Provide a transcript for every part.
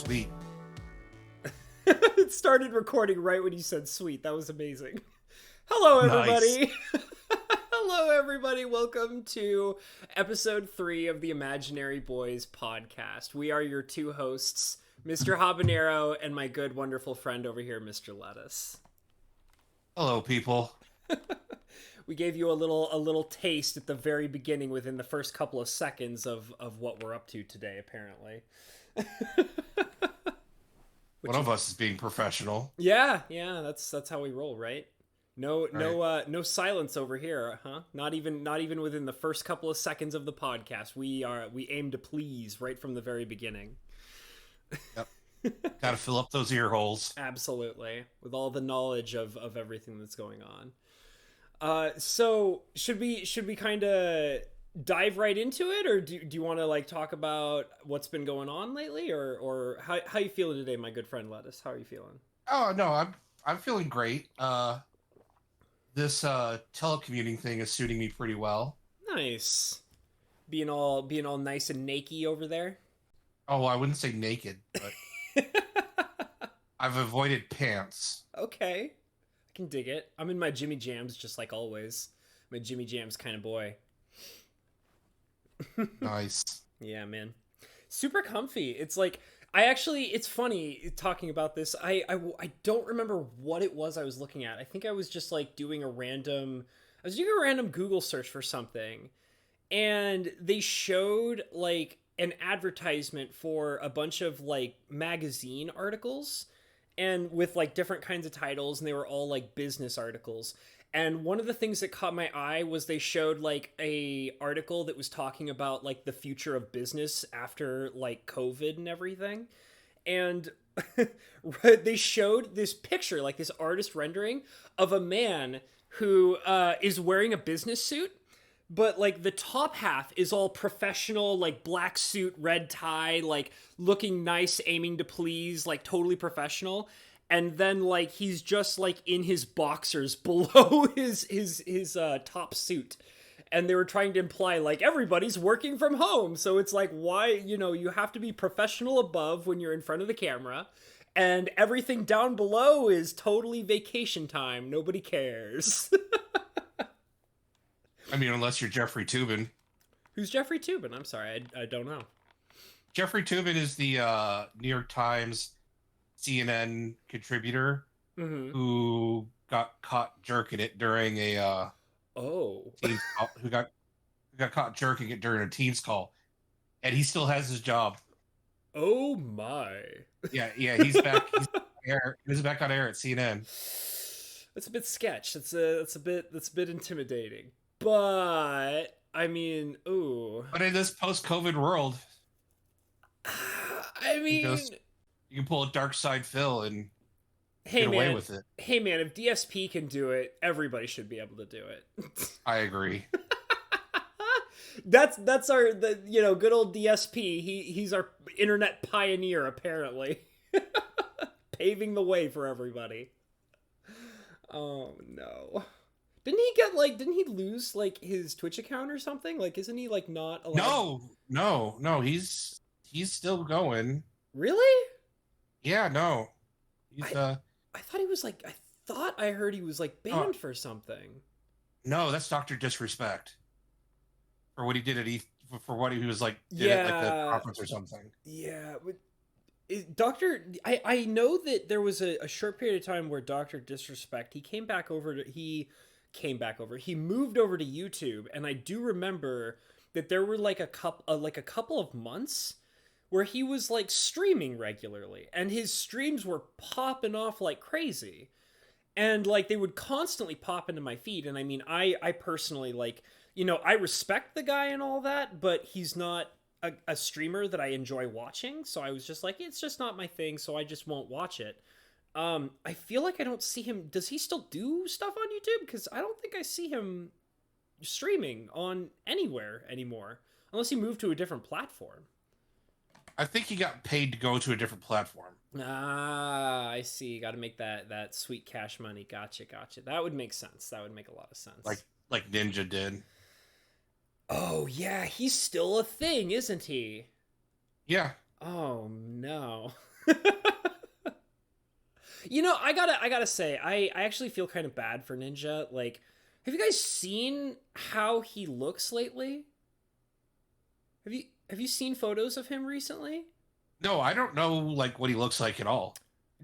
Sweet. It started recording right when you said sweet. That was amazing. Hello, everybody. Nice. Hello, everybody. Welcome to episode 3 of the Imaginary Boys podcast. We are your two hosts, Mr. Habanero and my good, wonderful friend over here, Mr. Lettuce. Hello, people. We gave you a little taste at the very beginning within the first couple of seconds of what we're up to today, apparently. One of us is being professional. Yeah, that's how we roll, right? No silence over here, huh? Not even within the first couple of seconds of the podcast. We aim to please right from the very beginning. Yep. Got to fill up those ear holes. Absolutely, with all the knowledge of everything that's going on. So should we kind of dive right into it, or do you want to like talk about what's been going on lately, or how you feeling today, my good friend Lettuce? How are you feeling? Oh no, I'm feeling great. This telecommuting thing is suiting me pretty well. Nice. Being all nice and naked over there. Oh, I wouldn't say naked, but I've avoided pants. Okay. I can dig it. I'm in my Jimmy Jams just like always. I'm a Jimmy Jams kind of boy. Nice. Yeah, man. Super comfy. It's like, it's funny talking about this. I don't remember what it was I was looking at. I think I was just like doing a random Google search for something. And they showed like an advertisement for a bunch of like magazine articles and with like different kinds of titles, and they were all like business articles. And one of the things that caught my eye was they showed like a article that was talking about like the future of business after like COVID and everything. And they showed this picture, like this artist rendering of a man who is wearing a business suit, but like the top half is all professional, like black suit, red tie, like looking nice, aiming to please, like totally professional. And then like he's just like in his boxers below his top suit. And they were trying to imply like everybody's working from home. So it's like, why, you have to be professional above when you're in front of the camera, and everything down below is totally vacation time. Nobody cares. I mean, unless you're Jeffrey Toobin. Who's Jeffrey Toobin? I'm sorry, I don't know. Jeffrey Toobin is the New York Times CNN contributor who got caught jerking it during a Teams call, who got caught jerking it during a Teams call, and he still has his job. Oh my. Yeah, he's back. He's back on air at CNN. That's a bit sketch. That's a bit intimidating. But I mean, ooh. But in this post-COVID world, I mean, you can pull a Dark Side Phil and get away with it. Hey man, if DSP can do it, everybody should be able to do it. I agree. That's our good old DSP. He's our internet pioneer, apparently. Paving the way for everybody. Oh no. Didn't he lose like his Twitch account or something? Like, isn't he like not allowed? No, he's still going. Really? Yeah, no. He's I thought he was like, I heard he was like banned for something. No, that's Dr. Disrespect. For what he did for what he was like at like the conference or something. Yeah, I know that there was a short period of time where Dr. Disrespect, he moved over to YouTube, and I do remember that there were like a couple of months where he was like streaming regularly, and his streams were popping off like crazy, and like they would constantly pop into my feed. And I mean, I personally like, I respect the guy and all that, but he's not a streamer that I enjoy watching. So I was just like, it's just not my thing, so I just won't watch it. I feel like I don't see him. Does he still do stuff on YouTube? Because I don't think I see him streaming on anywhere anymore, unless he moved to a different platform. I think he got paid to go to a different platform. Ah, I see. Got to make that sweet cash money. Gotcha. That would make sense. That would make a lot of sense. Like Ninja did. Oh yeah, he's still a thing, isn't he? Yeah. Oh no. You know, I gotta say, I actually feel kind of bad for Ninja. Like, have you guys seen how he looks lately? Have you seen photos of him recently? No, I don't know like what he looks like at all.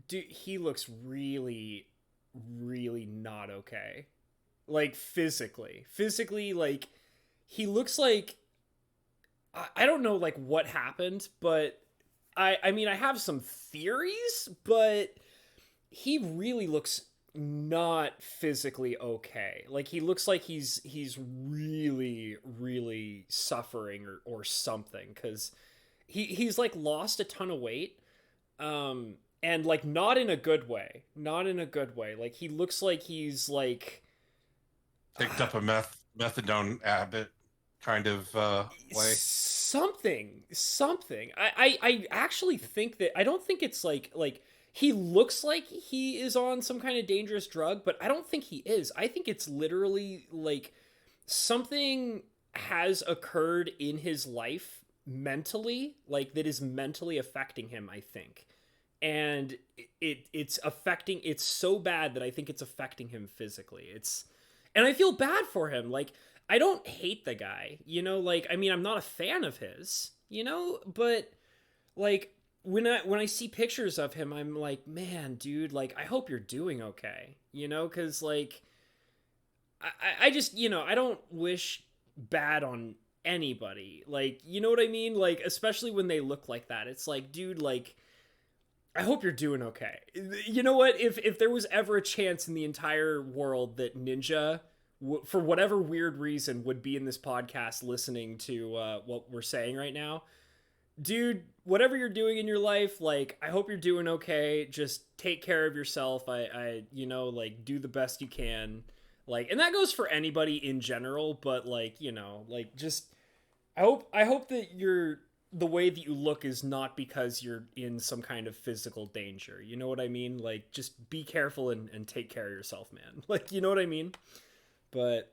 Dude, he looks really, really not okay. Like physically, like he looks like I don't know like what happened, but I mean I have some theories, but he really looks not physically okay. Like he looks like he's really really suffering or something cuz he's like lost a ton of weight. And like not in a good way. Not in a good way. Like he looks like he's like Picked up a methadone habit kind of way. something. I actually think that I don't think it's like he looks like he is on some kind of dangerous drug, but I don't think he is. I think it's literally like something has occurred in his life mentally, like that is mentally affecting him, I think. And it's affecting, it's so bad that I think it's affecting him physically. And I feel bad for him. Like, I don't hate the guy, you know, like, I mean, I'm not a fan of his, you know, but like when I see pictures of him, I'm like, man, dude, like, I hope you're doing okay, you know, because like I just, you know, I don't wish bad on anybody, like, you know what I mean, like, especially when they look like that. It's like, dude, like, I hope you're doing okay. You know what? If there was ever a chance in the entire world that Ninja, for whatever weird reason, would be in this podcast listening to what we're saying right now, dude, whatever you're doing in your life, like, I hope you're doing okay. Just take care of yourself. You know, like, do the best you can. Like, and that goes for anybody in general, but like, you know, like, just, I hope that the way that you look is not because you're in some kind of physical danger. You know what I mean? Like, just be careful and take care of yourself, man. Like, you know what I mean? But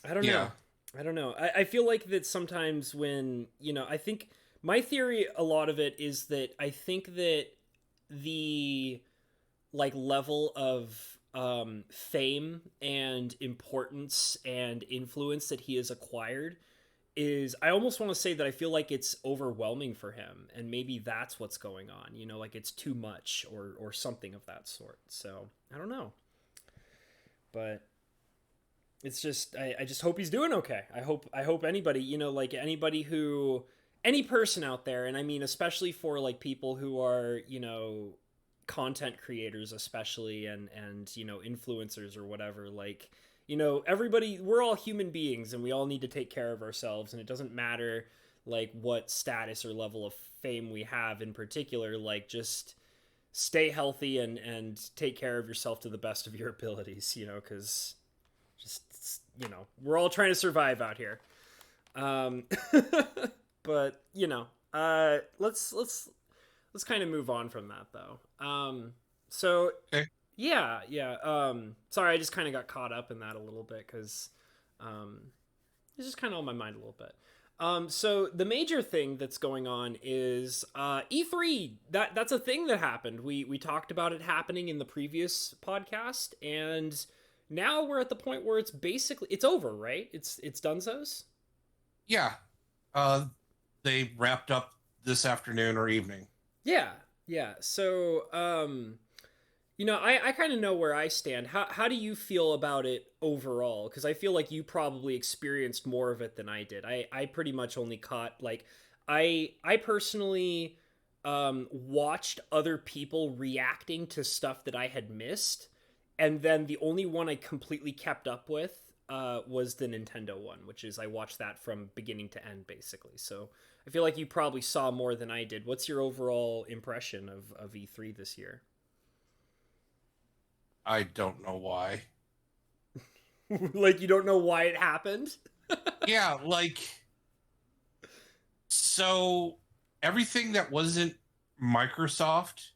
I don't know. I don't know. I feel like that sometimes when, you know, I think my theory, a lot of it is that I think that the like level of fame and importance and influence that he has acquired is, I almost want to say that I feel like it's overwhelming for him, and maybe that's what's going on, you know, like it's too much or something of that sort. So I don't know, but it's just I just hope he's doing okay. I hope anybody, you know, like any person out there, and I mean especially for like people who are, you know, content creators especially, and you know, influencers or whatever, like, you know, everybody, we're all human beings and we all need to take care of ourselves, and it doesn't matter like what status or level of fame we have in particular. Like, just stay healthy and take care of yourself to the best of your abilities, you know, because just, you know, we're all trying to survive out here. But you know, let's kind of move on from that though. So Okay. yeah. Sorry, I just kind of got caught up in that a little bit because it's just kind of on my mind a little bit. So the major thing that's going on is E3. That's a thing that happened. We talked about it happening in the previous podcast, and now we're at the point where it's over, right? It's donezo's. Yeah. They wrapped up this afternoon or evening. Yeah. So, you know, I kind of know where I stand. How do you feel about it overall? Because I feel like you probably experienced more of it than I did. I pretty much only caught, like, I personally watched other people reacting to stuff that I had missed, and then the only one I completely kept up with was the Nintendo one, which is I watched that from beginning to end, basically. So I feel like you probably saw more than I did. What's your overall impression of E3 this year? I don't know why. Like, you don't know why it happened? Yeah, like, so everything that wasn't Microsoft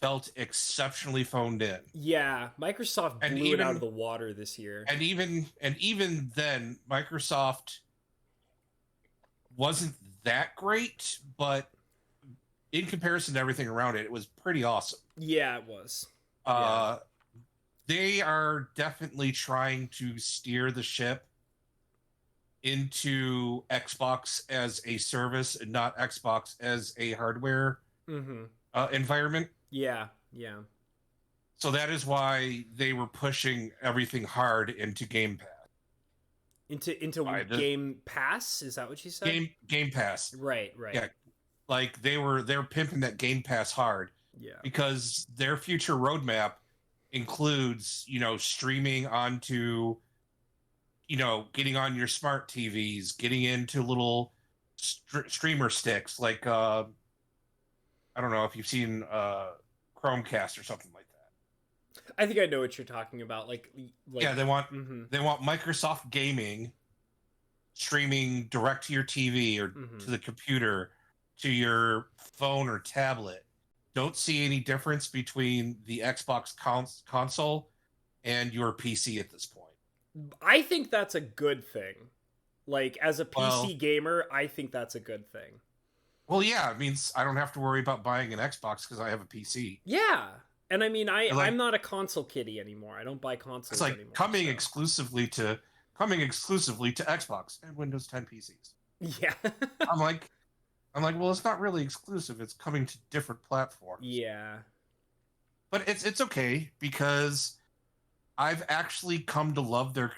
felt exceptionally phoned in. Yeah, Microsoft blew it out of the water this year. And even then, Microsoft wasn't that great, but in comparison to everything around it, it was pretty awesome. Yeah, it was. They are definitely trying to steer the ship into Xbox as a service and not Xbox as a hardware environment. Yeah. So that is why they were pushing everything hard into Game Pass. Into Game Pass? Is that what you said? Game Pass. Right. Yeah, like they're pimping that Game Pass hard. Yeah. Because their future roadmap includes, streaming onto, getting on your smart TVs, getting into little streamer sticks, like I don't know if you've seen Chromecast or something like that. I think I know what you're talking about. Like yeah, they want Microsoft Gaming streaming direct to your TV or to the computer, to your phone or tablet. Don't see any difference between the Xbox console and your PC at this point. I think that's a good thing. Like, as a PC gamer, I think that's a good thing. Well, yeah, it means I don't have to worry about buying an Xbox because I have a PC. Yeah. And I mean, I'm not a console kitty anymore. I don't buy consoles anymore. It's like coming exclusively to Xbox and Windows 10 PCs. Yeah. I'm like, well, it's not really exclusive. It's coming to different platforms. Yeah. But it's okay because I've actually come to love the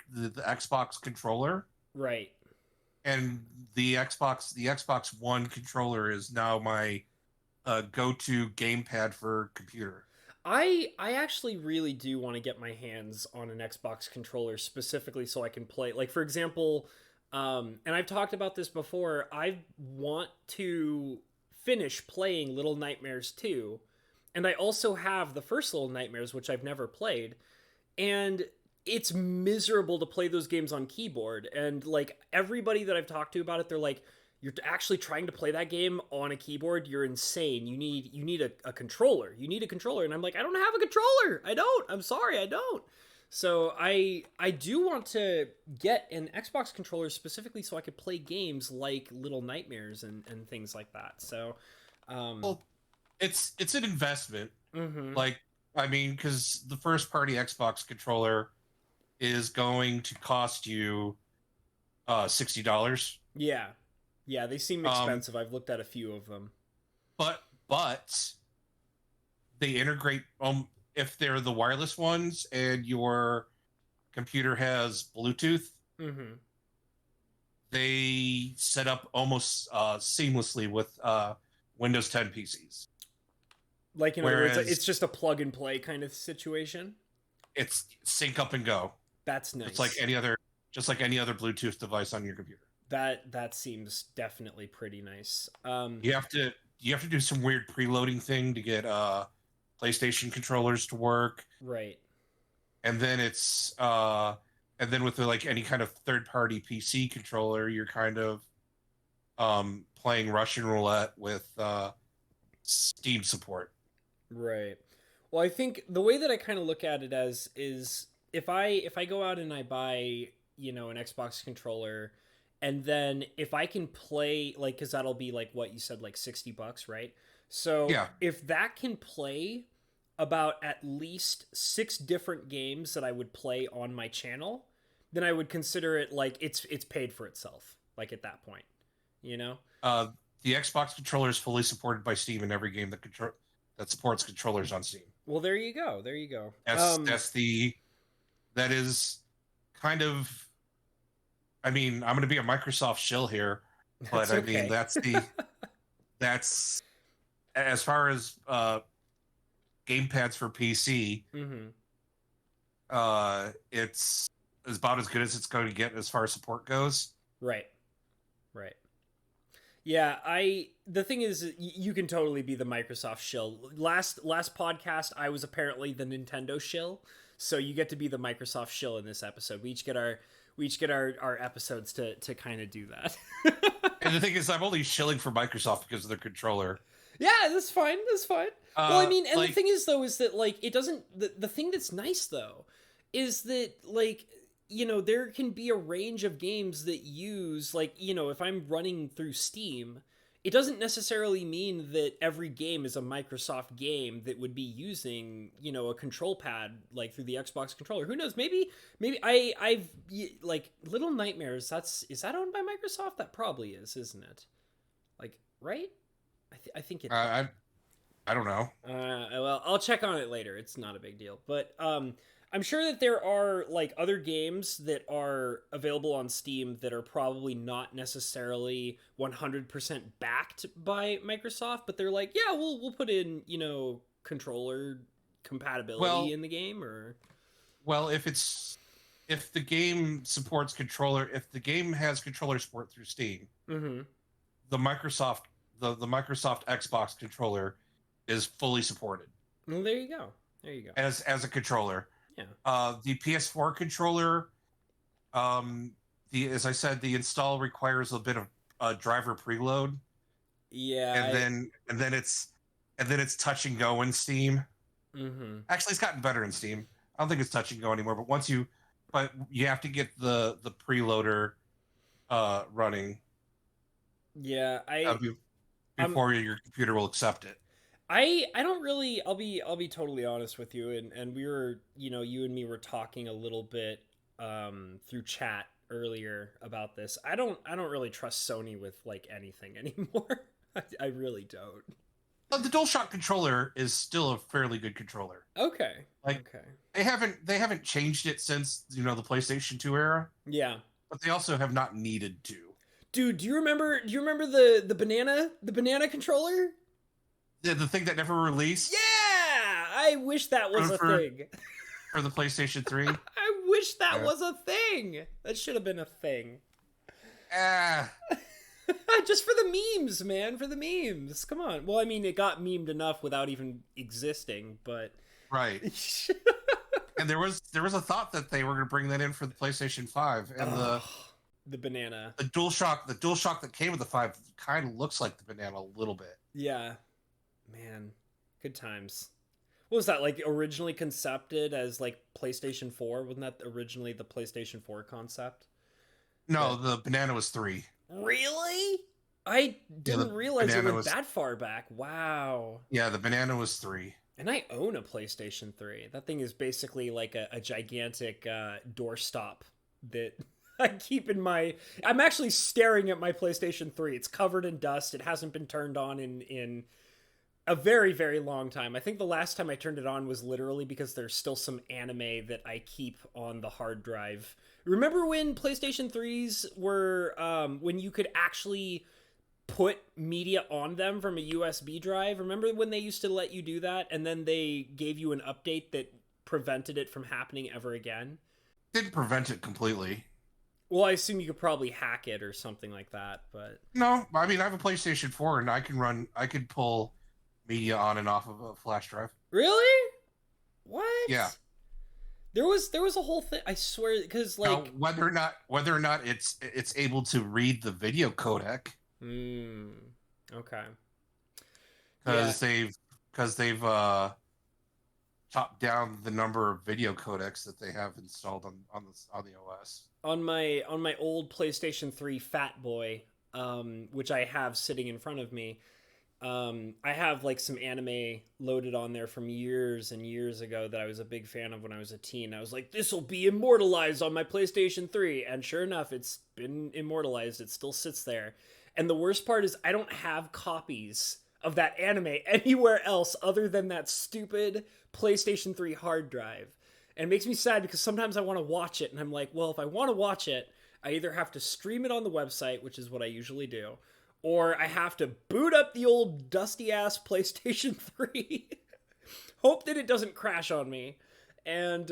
Xbox controller. Right. And the Xbox One controller is now my go-to gamepad for computer. I actually really do want to get my hands on an Xbox controller specifically so I can play. Like, for example, and I've talked about this before, I want to finish playing Little Nightmares 2. And I also have the first Little Nightmares, which I've never played. And it's miserable to play those games on keyboard. And, like, everybody that I've talked to about it, they're like, you're actually trying to play that game on a keyboard? You're insane. You need a controller. You need a controller. And I'm like, I don't have a controller. I don't. I'm sorry, I don't. So I do want to get an Xbox controller specifically so I could play games like Little Nightmares and things like that. So, well, it's an investment. Like, I mean, because the first party Xbox controller is going to cost you $60. Yeah, they seem expensive. I've looked at a few of them. But they integrate if they're the wireless ones and your computer has Bluetooth, they set up almost seamlessly with Windows 10 PCs. Like, in other words, it's just a plug and play kind of situation? It's sync up and go. That's nice. It's like just like any other Bluetooth device on your computer. That seems definitely pretty nice. You have to do some weird preloading thing to get PlayStation controllers to work, right? And then with like any kind of third-party PC controller, you're kind of playing Russian roulette with Steam support, right? Well, I think the way that I kind of look at it as is if I go out and I buy an Xbox controller. And then if I can play, like, because that'll be like what you said, like $60, right? So if that can play about at least 6 different games that I would play on my channel, then I would consider it like it's paid for itself. Like, at that point, The Xbox controller is fully supported by Steam in every game that supports controllers on Steam. Well, there you go. That is kind of. I mean, I'm going to be a Microsoft shill here, but I mean, that's as far as gamepads for PC, it's about as good as it's going to get as far as support goes. Right. Yeah, the thing is, you can totally be the Microsoft shill. Last podcast, I was apparently the Nintendo shill, so you get to be the Microsoft shill in this episode. We each get our episodes to kind of do that. And the thing is, I'm only shilling for Microsoft because of their controller. Yeah, that's fine. Well, I mean, and the thing is, though, is that, like, it doesn't... The thing that's nice, though, is that, like, there can be a range of games that use, like, if I'm running through Steam, it doesn't necessarily mean that every game is a Microsoft game that would be using, you know, a control pad like through the Xbox controller. Who knows? Maybe I've like Little Nightmares. Is that owned by Microsoft? That probably is, isn't it? Like, right? I think it. I don't know. Well, I'll check on it later. It's not a big deal, but I'm sure that there are like other games that are available on Steam that are probably not necessarily 100% backed by Microsoft, but they're like, yeah, we'll put in, you know, controller compatibility in the game. Or if the game supports controller, if the game has controller support through Steam, the Microsoft Xbox controller is fully supported. Well, there you go. As a controller. Yeah. The PS4 controller, as I said, the install requires a bit of driver preload. Yeah. And then it's touch and go in Steam. Actually, it's gotten better in Steam. I don't think it's touch and go anymore. But you have to get the preloader running. Yeah, before your computer will accept it. I don't really. I'll be totally honest with you, and we were, you know, you and me were talking a little bit through chat earlier about this. I don't really trust Sony with like anything anymore. I really don't. But the DualShock controller is still a fairly good controller. Okay. They haven't changed it since, you know, the PlayStation 2 era. Yeah. But they also have not needed to. Dude, do you remember the banana controller? The thing that never released? Yeah! I wish that was a thing. For the PlayStation 3? I wish that was a thing. That should have been a thing. Just for the memes, man. For the memes. Come on. Well, I mean, it got memed enough without even existing, but... Right. And there was a thought that they were going to bring that in for the PlayStation 5. And the banana. The DualShock that came with the 5 kind of looks like the banana a little bit. Yeah. Man, good times. What was that, like, originally concepted as like PlayStation 4? Wasn't that originally the PlayStation 4 concept? No, the banana was 3. Really? I didn't realize it went that far back. Wow. Yeah, the banana was 3. And I own a PlayStation 3. That thing is basically like a gigantic doorstop that I keep in my... I'm actually staring at my PlayStation 3. It's covered in dust. It hasn't been turned on in a very, very long time. I think the last time I turned it on was literally because there's still some anime that I keep on the hard drive. Remember when PlayStation 3s were, when you could actually put media on them from a USB drive? Remember when they used to let you do that, and then they gave you an update that prevented it from happening ever again? Didn't prevent it completely. Well, I assume you could probably hack it or something like that, but... No, I mean, I have a PlayStation 4, and I could pull media on and off of a flash drive. Really? What? Yeah. There was a whole thing, I swear, because like... Now, whether or not it's able to read the video codec. Okay. Because they've chopped down the number of video codecs that they have installed on the OS. On my old PlayStation 3 Fat Boy, which I have sitting in front of me, I have like some anime loaded on there from years and years ago that I was a big fan of when I was a teen. I was like, this will be immortalized on my PlayStation 3. And sure enough, it's been immortalized. It still sits there. And the worst part is I don't have copies of that anime anywhere else other than that stupid PlayStation 3 hard drive. And it makes me sad because sometimes I want to watch it and I'm like, well, if I want to watch it, I either have to stream it on the website, which is what I usually do, or I have to boot up the old dusty-ass PlayStation 3, hope that it doesn't crash on me, and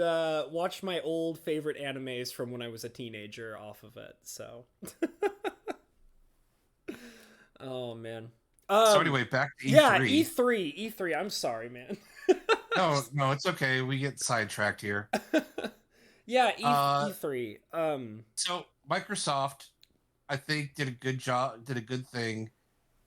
watch my old favorite animes from when I was a teenager off of it, so... Oh, man. So anyway, back to E3. Yeah, E3. I'm sorry, man. No, it's okay. We get sidetracked here. Yeah, E3. So Microsoft, I think, did a good thing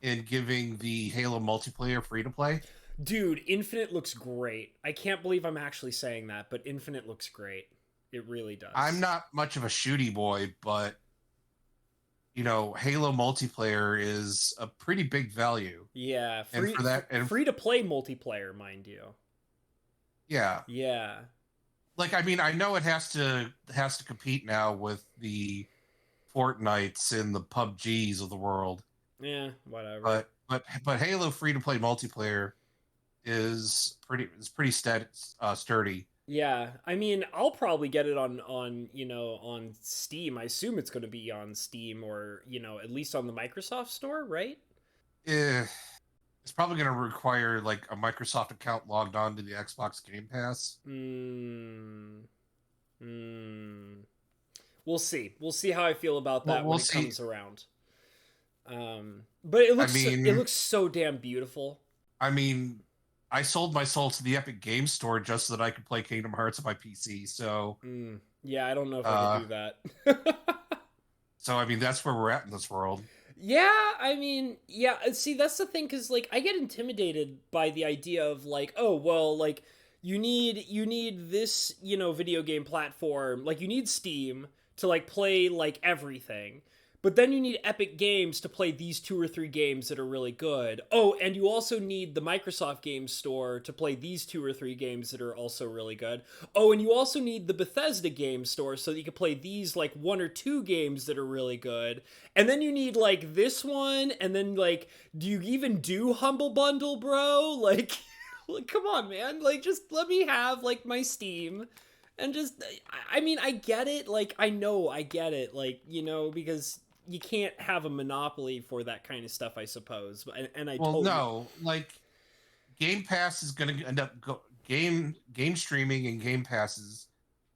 in giving the Halo multiplayer free to play. Dude, Infinite looks great. I can't believe I'm actually saying that, but Infinite looks great. It really does. I'm not much of a shooty boy, but Halo multiplayer is a pretty big value. Yeah, and for that, and free to play multiplayer, mind you. Yeah. Yeah. Like, I mean, I know it has to compete now with the Fortnites and the PUBGs of the world. Yeah, whatever. But Halo free to play multiplayer is pretty sturdy. Yeah, I mean, I'll probably get it on on Steam. I assume it's going to be on Steam or at least on the Microsoft Store, right? It's probably going to require like a Microsoft account logged on to the Xbox Game Pass. We'll see. We'll see how I feel about that when it comes around. But it looks so damn beautiful. I mean, I sold my soul to the Epic Game Store just so that I could play Kingdom Hearts on my PC. So yeah, I don't know if I could do that. So I mean, that's where we're at in this world. Yeah, I mean, yeah. See, that's the thing, because like I get intimidated by the idea of like, oh well, like you need this video game platform, like you need Steam to like play like everything. But then you need Epic Games to play these 2 or 3 games that are really good. Oh, and you also need the Microsoft Game Store to play these 2 or 3 games that are also really good. Oh, and you also need the Bethesda Game Store so that you can play these like 1 or 2 games that are really good. And then you need like this one, and then like, do you even do Humble Bundle, bro? Like, come on, man. Like, just let me have like my Steam. And just, I mean, I get it. Like, I know I get it. Like, because you can't have a monopoly for that kind of stuff, I suppose. And I totally... no, like Game Pass is going to end up game streaming and Game Passes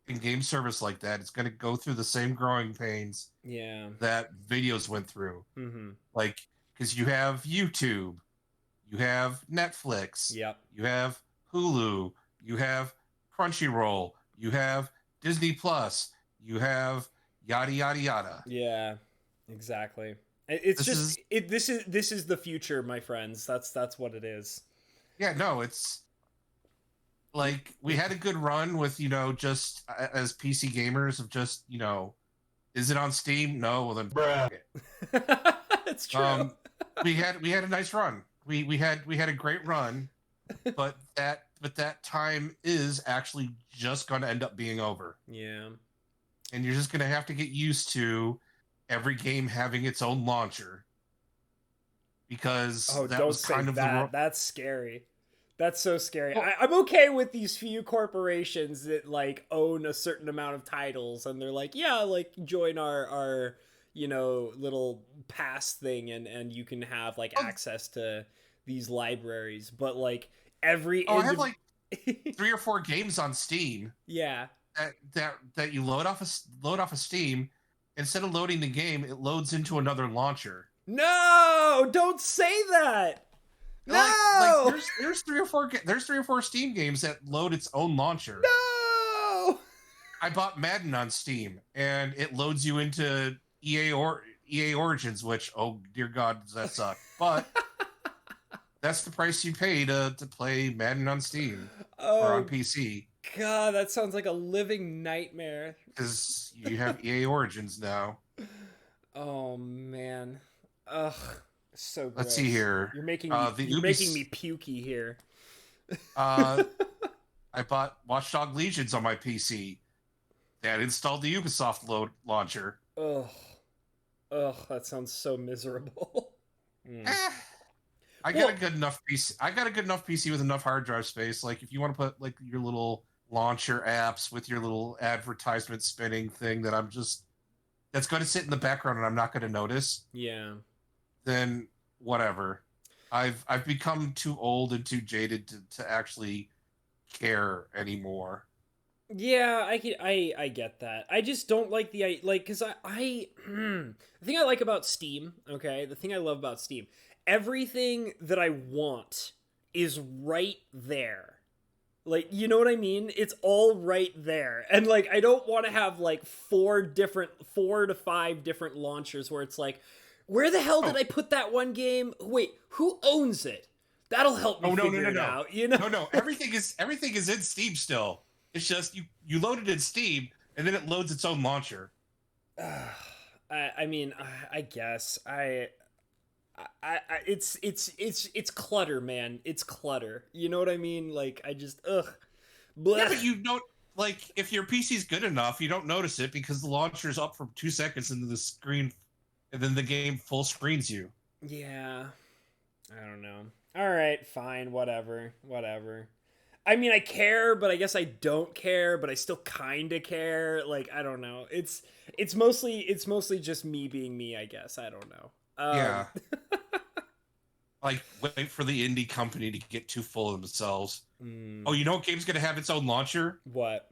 and game service like that. It's going to go through the same growing pains. Yeah. That videos went through. Mm-hmm. Like, because you have YouTube, you have Netflix, yep, you have Hulu, you have Crunchyroll, you have Disney Plus, you have yada yada yada. Yeah. Exactly. This is the future, my friends. That's what it is. Yeah, no, it's like we had a good run with just as PC gamers of just is it on Steam? No, well then bruh. It's true. We had a nice run. We had a great run, but that time is actually just going to end up being over. Yeah. And you're just going to have to get used to every game having its own launcher, because that was kind of that's scary. That's so scary. Well, I'm okay with these few corporations that like own a certain amount of titles, and they're like, yeah, like join our little pass thing, and you can have like access to these libraries. But like I have like 3 or 4 games on Steam. Yeah. That you load off of Steam. Instead of loading the game, it loads into another launcher. No, don't say that. No, like there's 3 or 4 Steam games that load its own launcher. No, I bought Madden on Steam, and it loads you into EA Origins, which, oh dear God, does that suck? But that's the price you pay to play Madden on Steam or on PC. God, that sounds like a living nightmare. Because you have EA Origins now. Oh man, ugh, so gross. Let's see here. You're making me pukey here. I bought Watchdog Legions on my PC. That installed the Ubisoft launcher. Ugh, that sounds so miserable. I got a good enough PC with enough hard drive space. Like, if you want to put like your little launcher apps with your little advertisement spinning thing that's going to sit in the background and I'm not going to notice. Yeah. Then whatever. I've become too old and too jaded to actually care anymore. Yeah, I get that. I just don't like because the thing I like about Steam, okay, the thing I love about Steam, everything that I want is right there. Like, you know what I mean? It's all right there. And like, I don't want to have like 4 to 5 different launchers where it's like, where the hell did I put that one game? Wait, who owns it? That'll help me figure it out. No. Everything is in Steam still. It's just you load it in Steam and then it loads its own launcher. I mean, I guess it's clutter, man. It's clutter. You know what I mean? Like, I just blech. Yeah, but you don't, like, if your PC's good enough, you don't notice it because the launcher's up for 2 seconds into the screen, and then the game full screens you. Yeah, I don't know. All right, fine, whatever. I mean, I care, but I guess I don't care, but I still kind of care. Like, I don't know. It's mostly just me being me, I guess. I don't know. Yeah. Like, wait for the indie company to get too full of themselves. Oh, you know what game's gonna have its own launcher? What?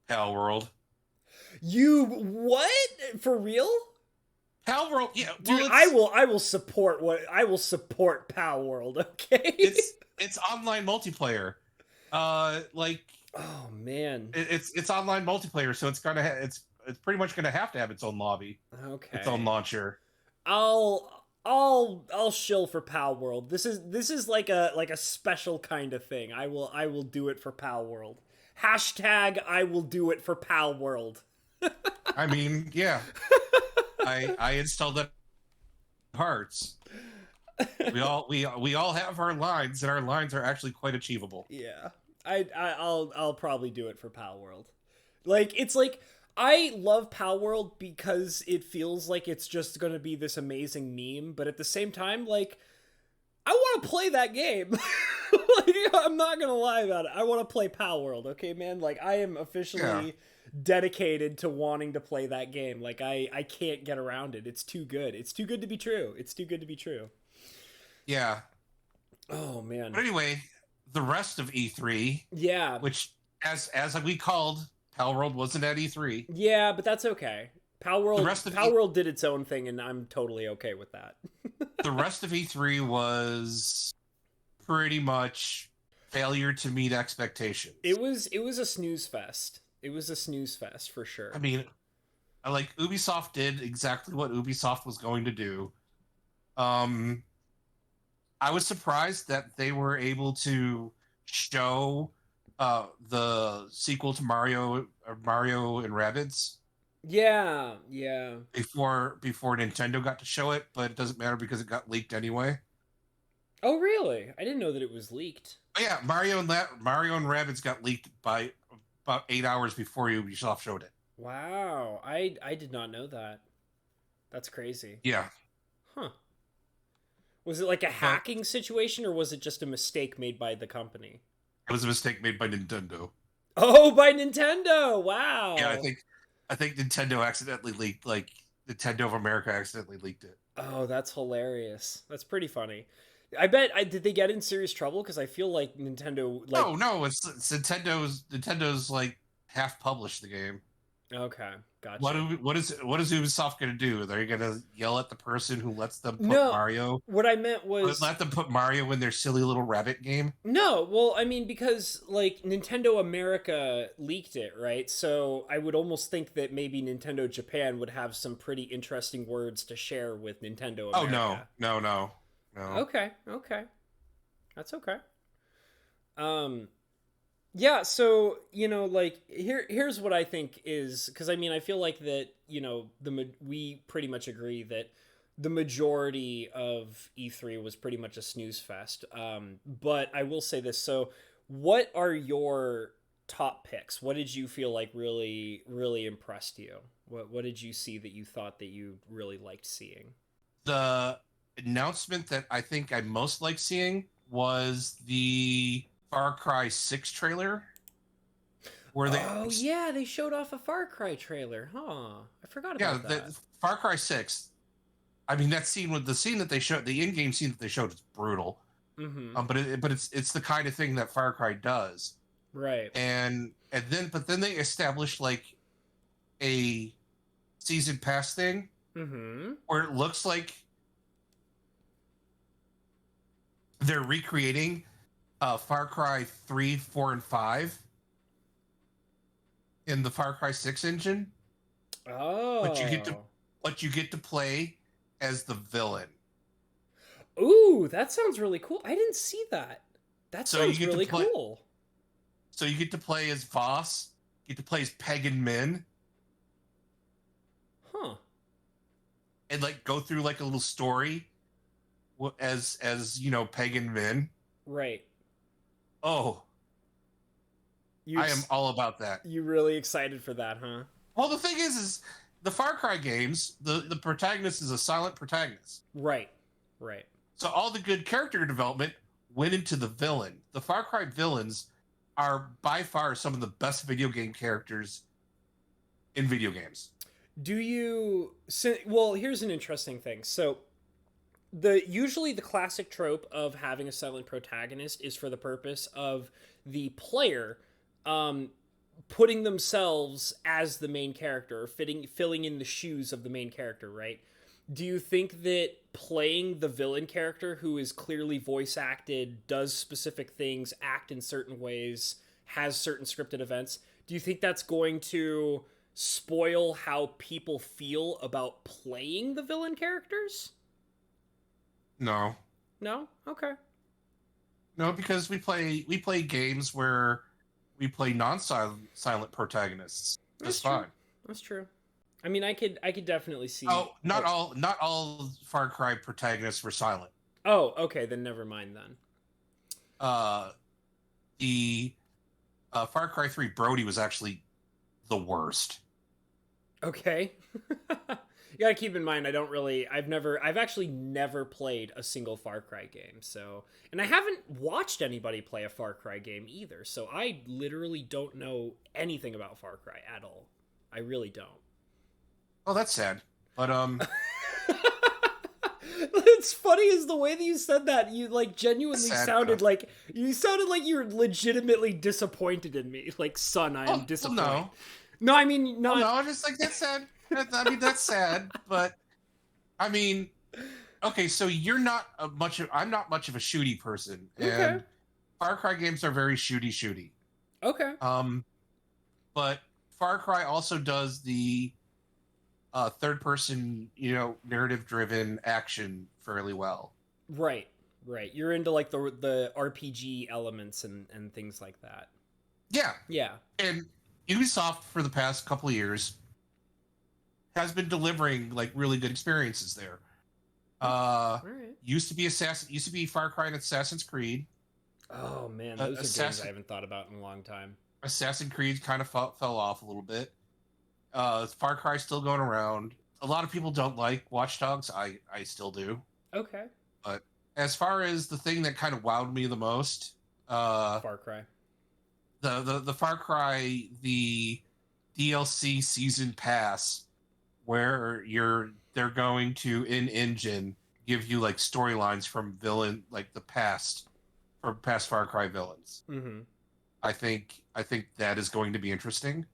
Palworld. What? For real? Palworld, yeah, dude. Well, I will support Palworld. Okay. It's online multiplayer. Like, oh man, it's online multiplayer, so it's pretty much gonna have to have its own lobby. Okay. Its own launcher. I'll shill for Palworld. This is like a special kind of thing. I will do it for Palworld. Hashtag I will do it for Palworld. I mean, yeah. I installed that parts. We all have our lines, and our lines are actually quite achievable. Yeah. I'll probably do it for Palworld. Like, it's like, I love Palworld because it feels like it's just gonna be this amazing meme, but at the same time, like, I want to play that game. Like, I'm not gonna lie about it. I want to play Palworld, okay, man? Like, I am officially dedicated to wanting to play that game. Like, I can't get around it. It's too good. It's too good to be true. It's too good to be true. Yeah. Oh man. But anyway, the rest of E3. Yeah. Which, as we called, Palworld wasn't at E3. Yeah, but that's okay. Palworld did its own thing, and I'm totally okay with that. The rest of E3 was pretty much failure to meet expectations. It was a snooze fest. It was a snooze fest for sure. I mean, like, Ubisoft did exactly what Ubisoft was going to do. I was surprised that they were able to show the sequel to Mario and Rabbids. Yeah. Before Nintendo got to show it, but it doesn't matter because it got leaked anyway. Oh, really? I didn't know that it was leaked. Oh, yeah, Mario and Rabbids got leaked by about 8 hours before Ubisoft showed it. Wow, I did not know that. That's crazy. Yeah. Huh. Was it like a hacking situation, or was it just a mistake made by the company? It was a mistake made by Nintendo. Oh, by Nintendo! Wow. Yeah, I think Nintendo accidentally leaked, like, Nintendo of America accidentally leaked it. Oh, that's hilarious. That's pretty funny. I bet. Did they get in serious trouble? Because I feel like Nintendo. Like... No, it's Nintendo's like half published the game. Okay, gotcha. What is Ubisoft going to do? Are they going to yell at the person who lets them put Mario? What I meant was let them put Mario in their silly little rabbit game. No, well, I mean, because like Nintendo America leaked it, right? So I would almost think that maybe Nintendo Japan would have some pretty interesting words to share with Nintendo America. Oh no. Okay, that's okay. Yeah, so, you know, like, here's what I think is, because I mean, I feel like that, you know, we pretty much agree that the majority of E3 was pretty much a snooze fest. But I will say this. So what are your top picks? What did you feel like really, really impressed you? What did you see that you thought that you really liked seeing? The announcement that I think I most liked seeing was the Far Cry 6 trailer. Yeah, they showed off a Far Cry trailer, huh? I forgot about that. Yeah, Far Cry 6. I mean, that scene that they showed, the in-game scene that they showed, is brutal. Mm-hmm. But it's the kind of thing that Far Cry does, right? And then they established like a season pass thing, where it looks like they're recreating Far Cry 3, 4, and 5 in the Far Cry 6 engine. Oh. But you get to play as the villain. Ooh, that sounds really cool. I didn't see that. That sounds really cool. So you get to play as Voss, you get to play as Pagan Min. Huh. and like go through like a little story as you know, pagan men. Right. Oh, I am all about that. You really excited for that, huh? Well, the thing is the Far Cry games, the protagonist is a silent protagonist. Right. Right. So all the good character development went into the villain. The Far Cry villains are by far some of the best video game characters in video games. Well, here's an interesting thing. So usually the classic trope of having a silent protagonist is for the purpose of the player putting themselves as the main character, or filling in the shoes of the main character, right? Do you think that playing the villain character, who is clearly voice acted, does specific things, act in certain ways, has certain scripted events, do you think that's going to spoil how people feel about playing the villain characters? No. No? Okay. No, because we play games where we play non-silent protagonists. That's fine. That's true. I mean, I could definitely see. Oh, not all Far Cry protagonists were silent. Oh, okay, then never mind then. The Far Cry 3 Brody was actually the worst. Okay. You gotta keep in mind, I've actually never played a single Far Cry game, so, and I haven't watched anybody play a Far Cry game either, so I literally don't know anything about Far Cry at all. I really don't. Oh, that's sad. But What's funny is the way that you said that, you like genuinely sounded like you were legitimately disappointed in me. Like, son, I am disappointed. No. No, I mean, not. No, I'm just like, that's sad. I mean, that's sad, but I mean, okay, so I'm not much of a shooty person, and Far Cry games are very shooty. Okay. But Far Cry also does the third person, narrative driven action fairly well. Right. You're into like the RPG elements and things like that. Yeah. And Ubisoft for the past couple of years has been delivering like really good experiences there. Used to be Far Cry and Assassin's Creed. Oh man, those are games I haven't thought about in a long time. Assassin's Creed kind of fell off a little bit. Far Cry still going around. A lot of people don't like Watch Dogs. I still do. Okay. But as far as the thing that kind of wowed me the most, Far Cry. The Far Cry, the DLC season pass, where they're going to in-engine give you like storylines from past Far Cry villains. Mm-hmm. I think that is going to be interesting.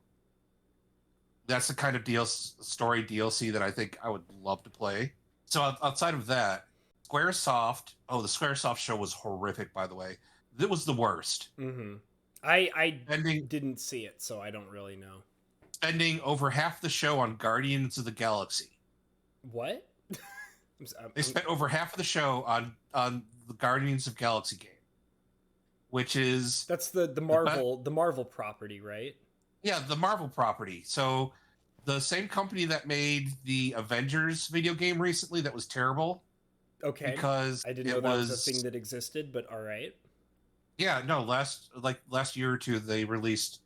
That's the kind of story DLC that I think I would love to play. So outside of that, Squaresoft. Oh, the Squaresoft show was horrific, by the way. It was the worst. Mm-hmm. I didn't see it, so I don't really know. Spending over half the show on Guardians of the Galaxy. What? They spent over half of the show on the Guardians of Galaxy game, which is that's the Marvel property, right? Yeah, the Marvel property. So the same company that made the Avengers video game recently that was terrible. Okay. Because I didn't know that was a thing that existed, but all right. Yeah, no, last year or two they released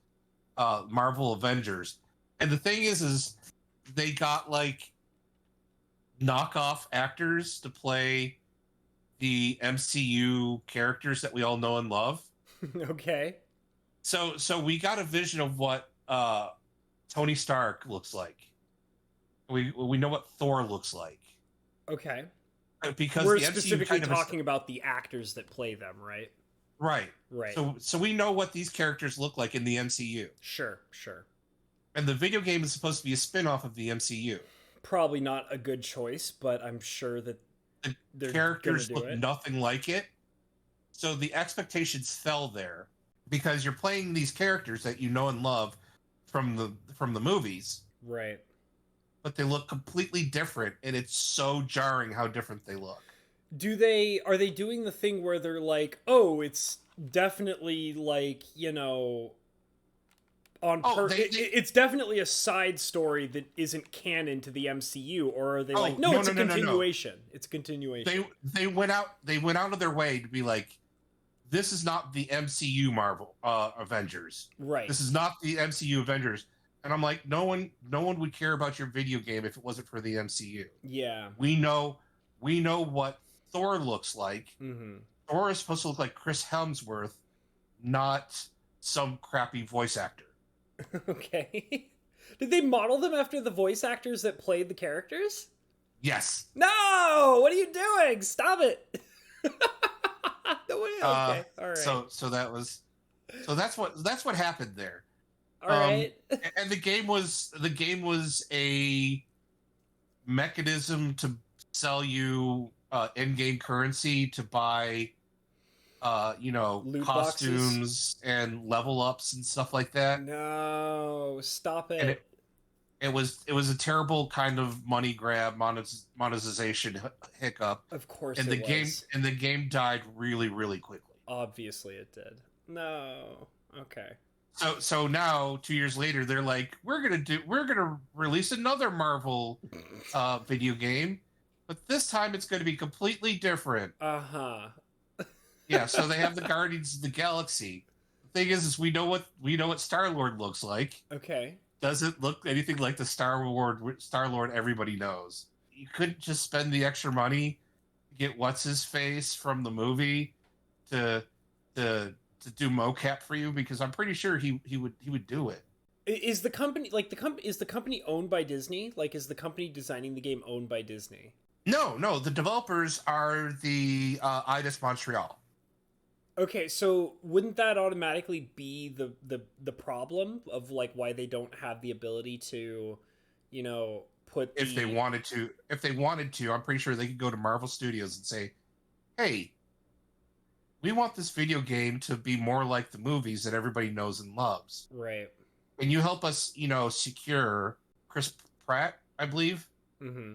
Marvel Avengers. And the thing is they got like knockoff actors to play the MCU characters that we all know and love. Okay. So we got a vision of what Tony Stark looks like. We know what Thor looks like. Okay. Because we're specifically talking about the actors that play them, right? Right. Right. So we know what these characters look like in the MCU. Sure. And the video game is supposed to be a spin-off of the MCU. Probably not a good choice, but I'm sure that the characters look nothing like it. So the expectations fell there because you're playing these characters that you know and love from the movies. Right. But they look completely different, and it's so jarring how different they look. Are they doing the thing where they're like, oh, it's definitely like, It's definitely a side story that isn't canon to the MCU, or are they it's a continuation. No. It's a continuation. They went out of their way to be like, this is not the MCU Marvel Avengers. Right. This is not the MCU Avengers. And I'm like, no one would care about your video game if it wasn't for the MCU. Yeah. We know what Thor looks like. Mm-hmm. Thor is supposed to look like Chris Hemsworth, not some crappy voice actor. Okay. Did they model them after the voice actors that played the characters? Yes. No! What are you doing? Stop it! No way. Okay. All right. So that's what happened there. All right. And the game was a mechanism to sell you in-game currency to buy loot costumes boxes and level ups and stuff like that. No, stop it. And it was a terrible kind of money grab, monetization hiccup. Of course, and the game died really, really quickly. Obviously, it did. No. Okay. So now 2 years later, they're like, we're gonna release another Marvel video game, but this time it's going to be completely different. Yeah. So they have the Guardians of the Galaxy. The thing is we know what Star-Lord looks like. Okay. Doesn't look anything like the Star-Lord everybody knows. You couldn't just spend the extra money to get what's his face from the movie to do mocap for you, because I'm pretty sure he would do it. Is the company is the company owned by Disney? Like, is the company designing the game owned by Disney? No. The developers are the Eidos Montreal. Okay, so wouldn't that automatically be the problem of like why they don't have the ability to, put if they wanted to, I'm pretty sure they could go to Marvel Studios and say, hey, we want this video game to be more like the movies that everybody knows and loves. Right. Can you help us, secure Chris Pratt, I believe? Mm-hmm.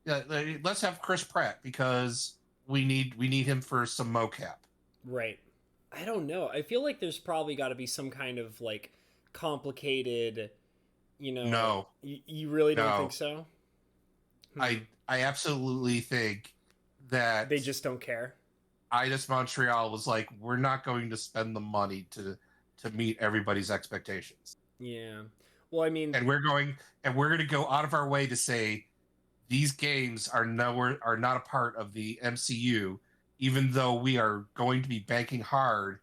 Yeah, let's have Chris Pratt because we need him for some mocap. Right. I don't know. I feel like there's probably got to be some kind of like complicated, No. You really don't think so? I absolutely think that they just don't care. Eidos Montreal was like, we're not going to spend the money to meet everybody's expectations. Yeah. Well, I mean, and we're going to go out of our way to say these games are not a part of the MCU, even though we are going to be banking hard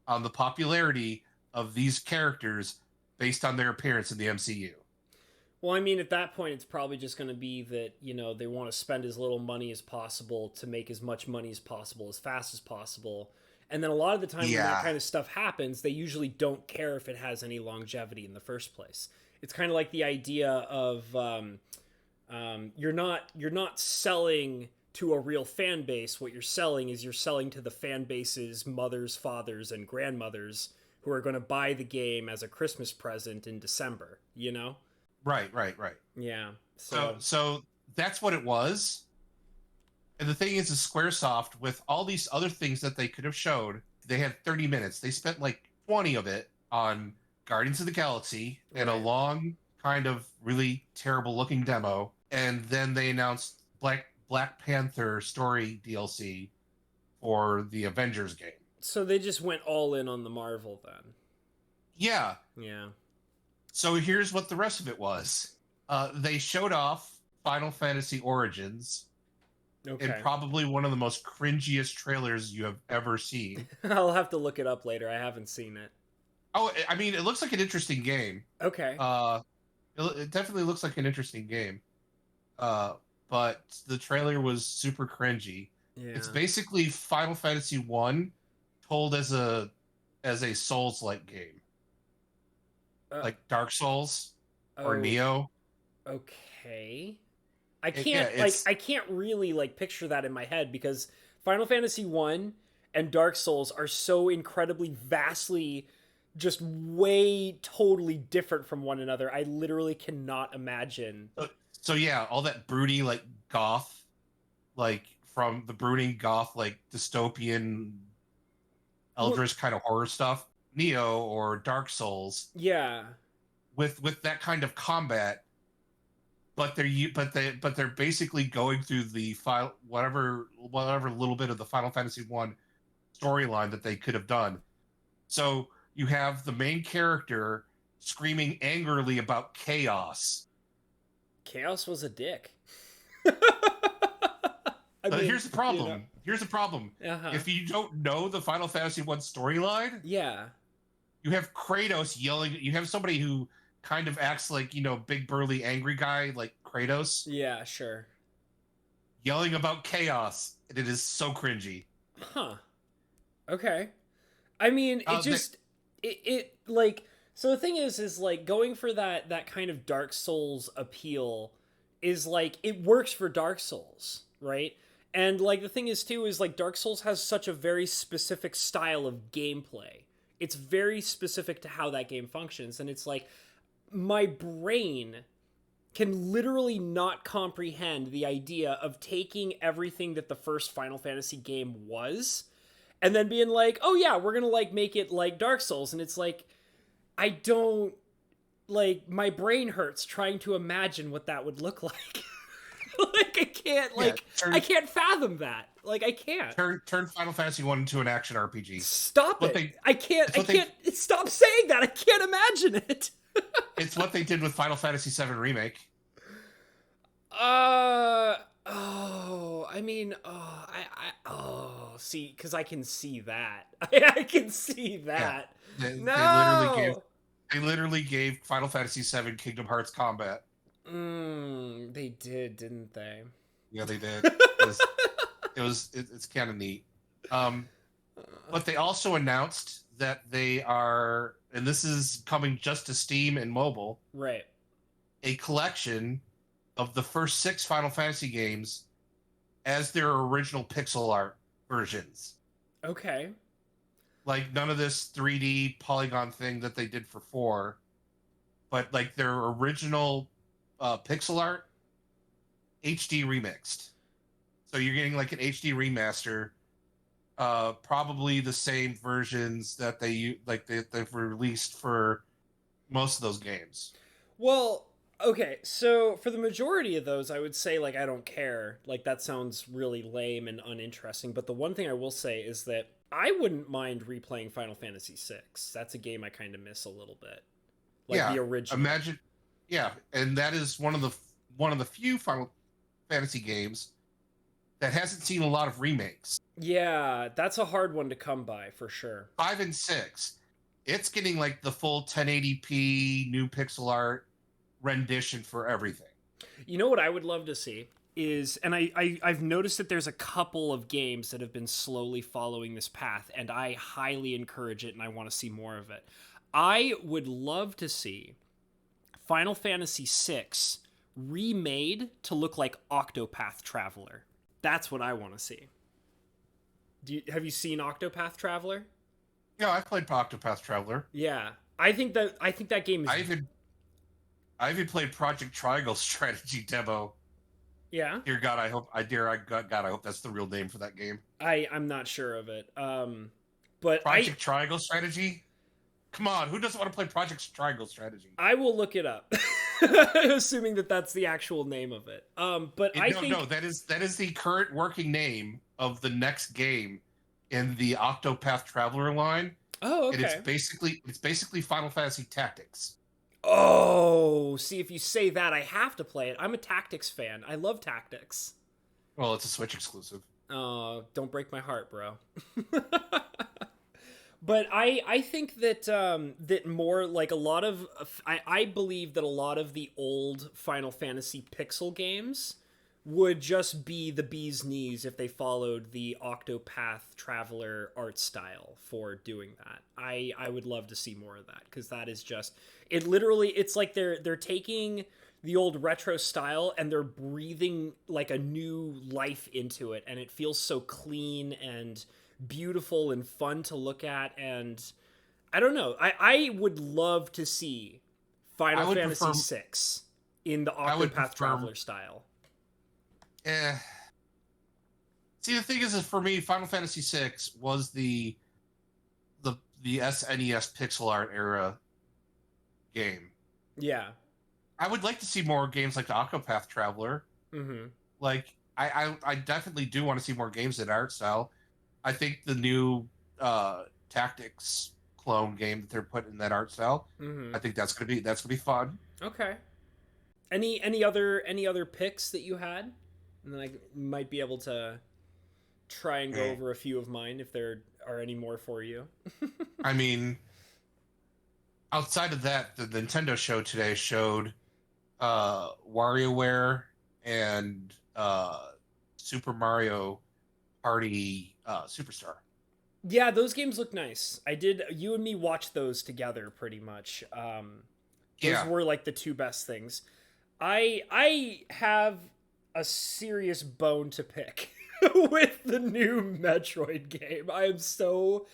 on the popularity of these characters based on their appearance in the MCU. Well, I mean, at that point, it's probably just going to be that, they want to spend as little money as possible to make as much money as possible, as fast as possible. And then a lot of the time when that kind of stuff happens, they usually don't care if it has any longevity in the first place. It's kind of like the idea of you're not selling to a real fan base. What you're selling to the fan base's mothers, fathers, and grandmothers who are going to buy the game as a Christmas present in December, Right. Yeah. So that's what it was. And the thing is Squaresoft, with all these other things that they could have showed, they had 30 minutes. They spent like 20 of it on Guardians of the Galaxy and a long, kind of really terrible looking demo. And then they announced Black Panther story DLC for the Avengers game. So they just went all in on the Marvel then. Yeah. Yeah. So here's what the rest of it was. They showed off Final Fantasy Origins. Okay. In probably one of the most cringiest trailers you have ever seen. I'll have to look it up later. I haven't seen it. Oh, I mean, it looks like an interesting game. Okay. It definitely looks like an interesting game. But the trailer was super cringy. Yeah. It's basically Final Fantasy 1 told as a Souls-like game. Like Dark Souls or Neo. Okay. I can't really picture that in my head because Final Fantasy 1 and Dark Souls are so incredibly vastly just way totally different from one another. I literally cannot imagine. So yeah, all that broody goth, from the brooding goth dystopian eldritch kind of horror stuff. Neo or Dark Souls. Yeah. With that kind of combat, but they're basically going through the file whatever little bit of the Final Fantasy 1 storyline that they could have done. So you have the main character screaming angrily about chaos. Chaos was a dick. Here's the problem. You know. Here's the problem. Uh-huh. If you don't know the Final Fantasy 1 storyline, yeah, you have Kratos yelling. You have somebody who kind of acts like, big burly angry guy like Kratos. Yeah, sure. Yelling about chaos, and it is so cringy. Huh. Okay. I mean, it like, so the thing is like going for that kind of Dark Souls appeal is like, it works for Dark Souls, right? And like the thing is too is like Dark Souls has such a very specific style of gameplay. It's very specific to how that game functions, and it's like my brain can literally not comprehend the idea of taking everything that the first Final Fantasy game was and then being like, oh yeah, we're gonna like make it like Dark Souls. And it's like, I don't, like, my brain hurts trying to imagine what that would look like. Like, I can't, like, I can't fathom that. Like, I can't. Turn Final Fantasy 1 into an action RPG. Stop it. I can't, stop saying that. I can't imagine it. It's what they did with Final Fantasy 7 Remake. See, because I can see that. I can see that. Yeah, they literally gave Final Fantasy 7 Kingdom Hearts combat. They did, didn't they? Yeah, they did. It's kind of neat. But they also announced that they are, and this is coming just to Steam and mobile, right? A collection of the first 6 Final Fantasy games as their original pixel art versions. Okay. Like none of this 3D polygon thing that they did for 4, but like their original pixel art, HD remixed. So you're getting like an HD remaster, probably the same versions that they've released for most of those games. Well, okay, so for the majority of those, I would say, like, I don't care. Like, that sounds really lame and uninteresting. But the one thing I will say is that I wouldn't mind replaying Final Fantasy VI. That's a game I kind of miss a little bit. Like, the original. And that is one of the few Final Fantasy games that hasn't seen a lot of remakes. Yeah, that's a hard one to come by, for sure. 5 and 6. It's getting, like, the full 1080p new pixel art rendition for everything. You know what I would love to see is, and I've noticed that there's a couple of games that have been slowly following this path, and I highly encourage it, and I want to see more of it. I would love to see Final Fantasy VI remade to look like Octopath Traveler. That's what I want to see. Have you seen Octopath Traveler? Yeah, I've played Octopath Traveler. Yeah, I think that game is. I even played Project Triangle strategy demo. Yeah. Dear God, I hope that's the real name for that game. I'm not sure of it. But Project Triangle strategy. Come on, who doesn't want to play Project Triangle strategy? I will look it up, assuming that that's the actual name of it. But that is the current working name of the next game in the Octopath Traveler line. Oh, okay. And it's basically Final Fantasy Tactics. Oh, see, if you say that, I have to play it. I'm a Tactics fan. I love Tactics. Well, it's a Switch exclusive. Oh, don't break my heart, bro. But I think that that more like a lot of I believe that a lot of the old Final Fantasy pixel games would just be the bee's knees if they followed the Octopath Traveler art style for doing that. I would love to see more of that, because that is just, it literally, it's like they're taking the old retro style and they're breathing like a new life into it, and it feels so clean and beautiful and fun to look at. And I don't know, I would love to see Final Fantasy VI in the Octopath Traveler style. See, the thing is for me, Final Fantasy VI was the the SNES pixel art era game. Yeah. I would like to see more games like the Octopath Traveler. Mm-hmm. Like, I definitely do want to see more games in art style. I think the new Tactics clone game that they're putting in that art style, Mm-hmm. I think that's gonna be fun. Okay. Any other picks that you had? And then I might be able to try and go over a few of mine if there are any more for you. I mean, outside of that, the Nintendo show today showed WarioWare and Super Mario Party Superstar. Yeah, those games look nice. You and me watched those together pretty much. Those were like the two best things. I have a serious bone to pick with the new Metroid game. I am so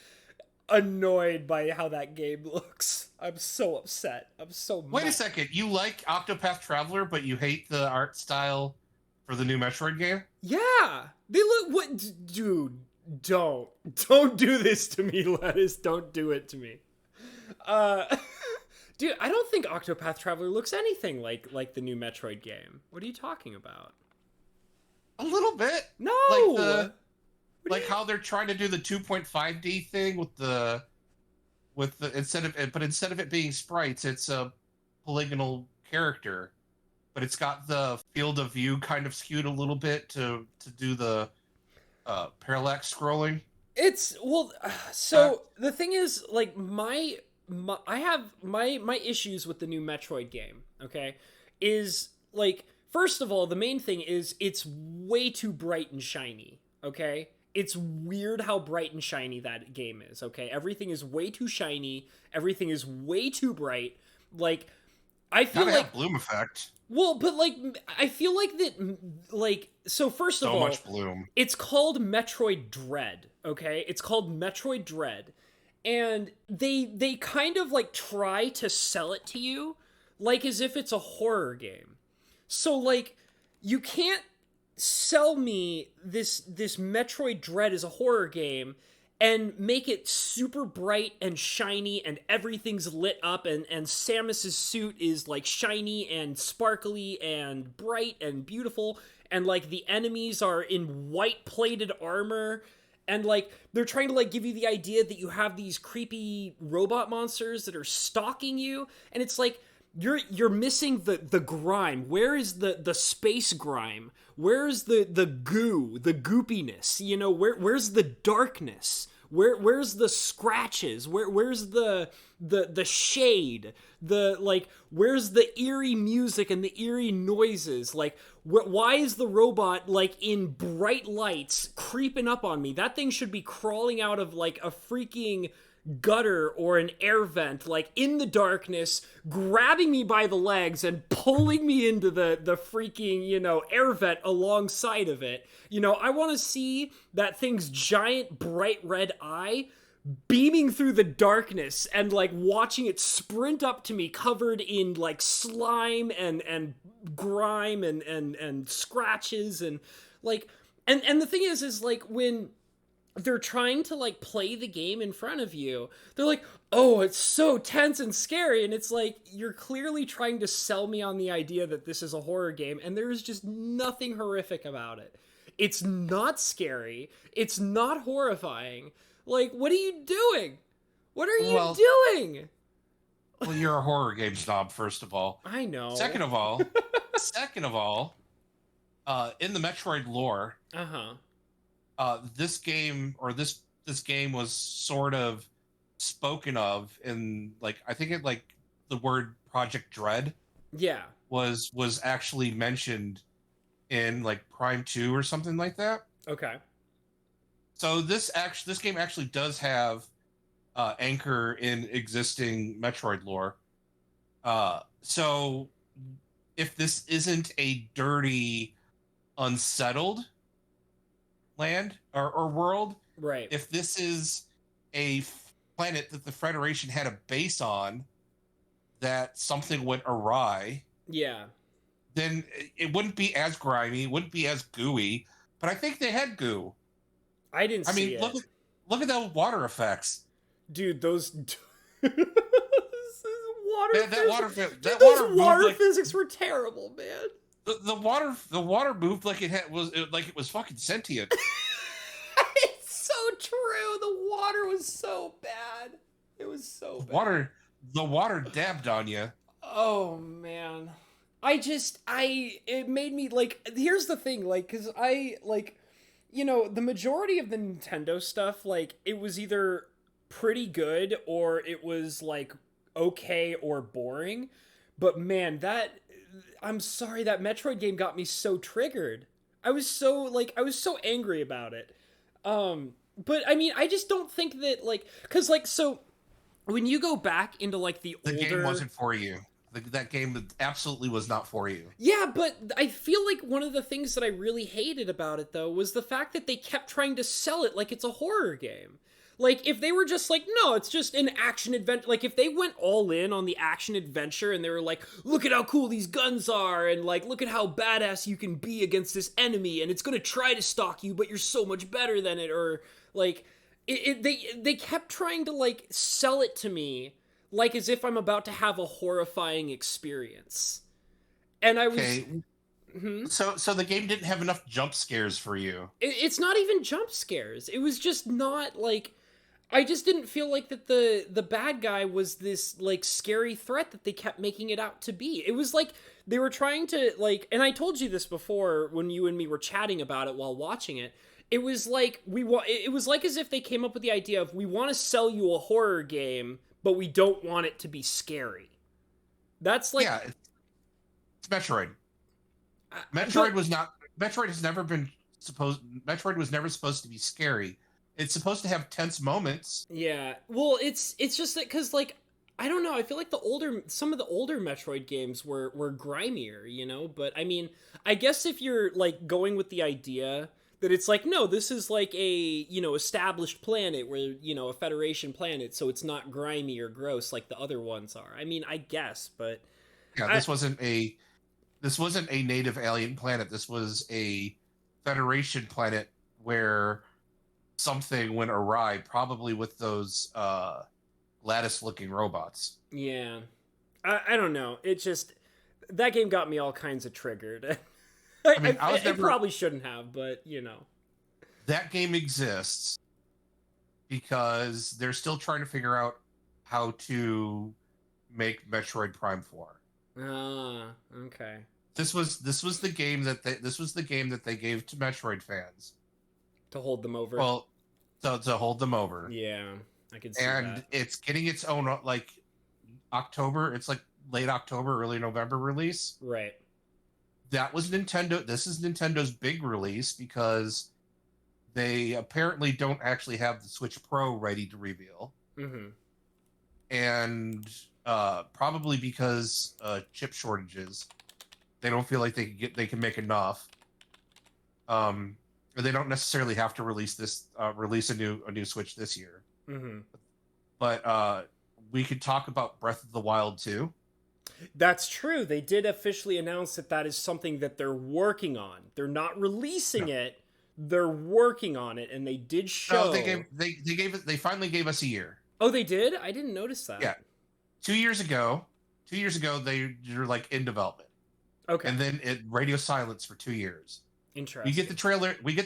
annoyed by how that game looks. I'm so upset. I'm so mad. Wait a second. You like Octopath Traveler, but you hate the art style for the new Metroid game? Yeah. They look dude, don't do this to me, Lettuce. Don't do it to me. Dude, I don't think Octopath Traveler looks anything like the new Metroid game. What are you talking about? A little bit. No. Like how they're trying to do the 2.5D thing with the instead of it being sprites, it's a polygonal character, but it's got the field of view kind of skewed a little bit to do the parallax scrolling. So the thing is, like, I have my issues with the new Metroid game, okay, is, like, first of all, the main thing is it's way too bright and shiny, okay? It's weird how bright and shiny that game is, okay? Everything is way too shiny, everything is way too bright. Like, I feel gotta like have bloom effect. Well, but, like, I feel like that, like, so first of all, so much bloom. It's called Metroid Dread, okay? It's called Metroid Dread. And they kind of, like, try to sell it to you like as if it's a horror game. So, like, you can't sell me this Metroid Dread as a horror game and make it super bright and shiny and everything's lit up and Samus's suit is, like, shiny and sparkly and bright and beautiful and, like, the enemies are in white plated armor and, like, they're trying to, like, give you the idea that you have these creepy robot monsters that are stalking you, and it's like you're missing the grime. Where is the space grime? Where's the goo, the goopiness? You know, where's the darkness? Where's the scratches? Where's the shade? Where's the eerie music and the eerie noises? Like, why is the robot, like, in bright lights creeping up on me? That thing should be crawling out of, like, a freaking gutter or an air vent, like, in the darkness, grabbing me by the legs and pulling me into the freaking, you know, air vent alongside of it. You know, I want to see that thing's giant bright red eye beaming through the darkness and, like, watching it sprint up to me covered in, like, slime and grime and scratches and, like, and the thing is like, when they're trying to, like, play the game in front of you, they're like, oh, it's so tense and scary, and it's like, you're clearly trying to sell me on the idea that this is a horror game, and there's just nothing horrific about it. It's not scary. It's not horrifying. Like, what are you doing? What are you doing? Well, you're a horror game snob, first of all. I know. Second of all, in the Metroid lore, this game was sort of spoken of in, like, I think it, like, the word Project Dread was actually mentioned in, like, Prime 2 or something like that. Okay. So this game actually does have anchor in existing Metroid lore. So if this isn't a dirty, unsettled land or world, right? If this is a planet that the Federation had a base on, that something went awry, then it wouldn't be as grimy, wouldn't be as gooey. But I think they had goo. I didn't see it. Look at those water effects. Dude, those water physics were terrible, man. The water moved like it was fucking sentient. It's so true. The water was so bad. It was so bad. The water dabbed on you. Oh man. It made me like, here's the thing, like, cuz the majority of the Nintendo stuff, like, it was either pretty good or it was like okay or boring. But man, I'm sorry, that Metroid game got me so triggered. I was so angry about it. But I mean, I just don't think that, like, cuz like, so when you go back into like the older... game wasn't for you. That game absolutely was not for you. Yeah, but I feel like one of the things that I really hated about it, though, was the fact that they kept trying to sell it like it's a horror game. Like, if they were just like, no, it's just an action adventure. Like, if they went all in on the action adventure and they were like, look at how cool these guns are, and like, look at how badass you can be against this enemy, and it's gonna try to stalk you, but you're so much better than it, or like, they kept trying to like sell it to me like as if I'm about to have a horrifying experience. And I was... Okay. Mm-hmm. So the game didn't have enough jump scares for you. It's not even jump scares. It was just not like... I just didn't feel like that the bad guy was this like scary threat that they kept making it out to be. It was like they were trying to like... And I told you this before when you and me were chatting about it while watching it. It was like it was like as if they came up with the idea of, we want to sell you a horror game, but we don't want it to be scary. That's like... Yeah, it's Metroid. Metroid was never supposed to be scary. It's supposed to have tense moments. Yeah. Well, it's just that, because like, I don't know, I feel like some of the older Metroid games were grimier, you know? But I mean, I guess if you're like going with the idea that it's like, no, this is like a, established planet where, a Federation planet, so it's not grimy or gross like the other ones are. I mean, I guess, but... Yeah, this wasn't a native alien planet. This was a Federation planet where something went awry, probably with those lattice-looking robots. Yeah. I don't know. It just... That game got me all kinds of triggered. I mean, it probably shouldn't have, but, That game exists because they're still trying to figure out how to make Metroid Prime 4. Ah, okay. This was the game that they gave to Metroid fans to hold them over. Well, to hold them over. Yeah, I could see that. And it's getting its own like October. It's like late October, early November release. Right. That was Nintendo. This is Nintendo's big release because they apparently don't actually have the Switch Pro ready to reveal. Mm-hmm. And probably because chip shortages, they don't feel like they can make enough. Or they don't necessarily have to release a new Switch this year. Mm-hmm. But we could talk about Breath of the Wild 2. That's true. They did officially announce that is something that they're working on. They're not releasing it. They're working on it, and they did show. No, they finally gave us a year. Oh, they did? I didn't notice that. Yeah. 2 years ago, they were like in development. Okay. And then it radio silence for 2 years. Interesting. We get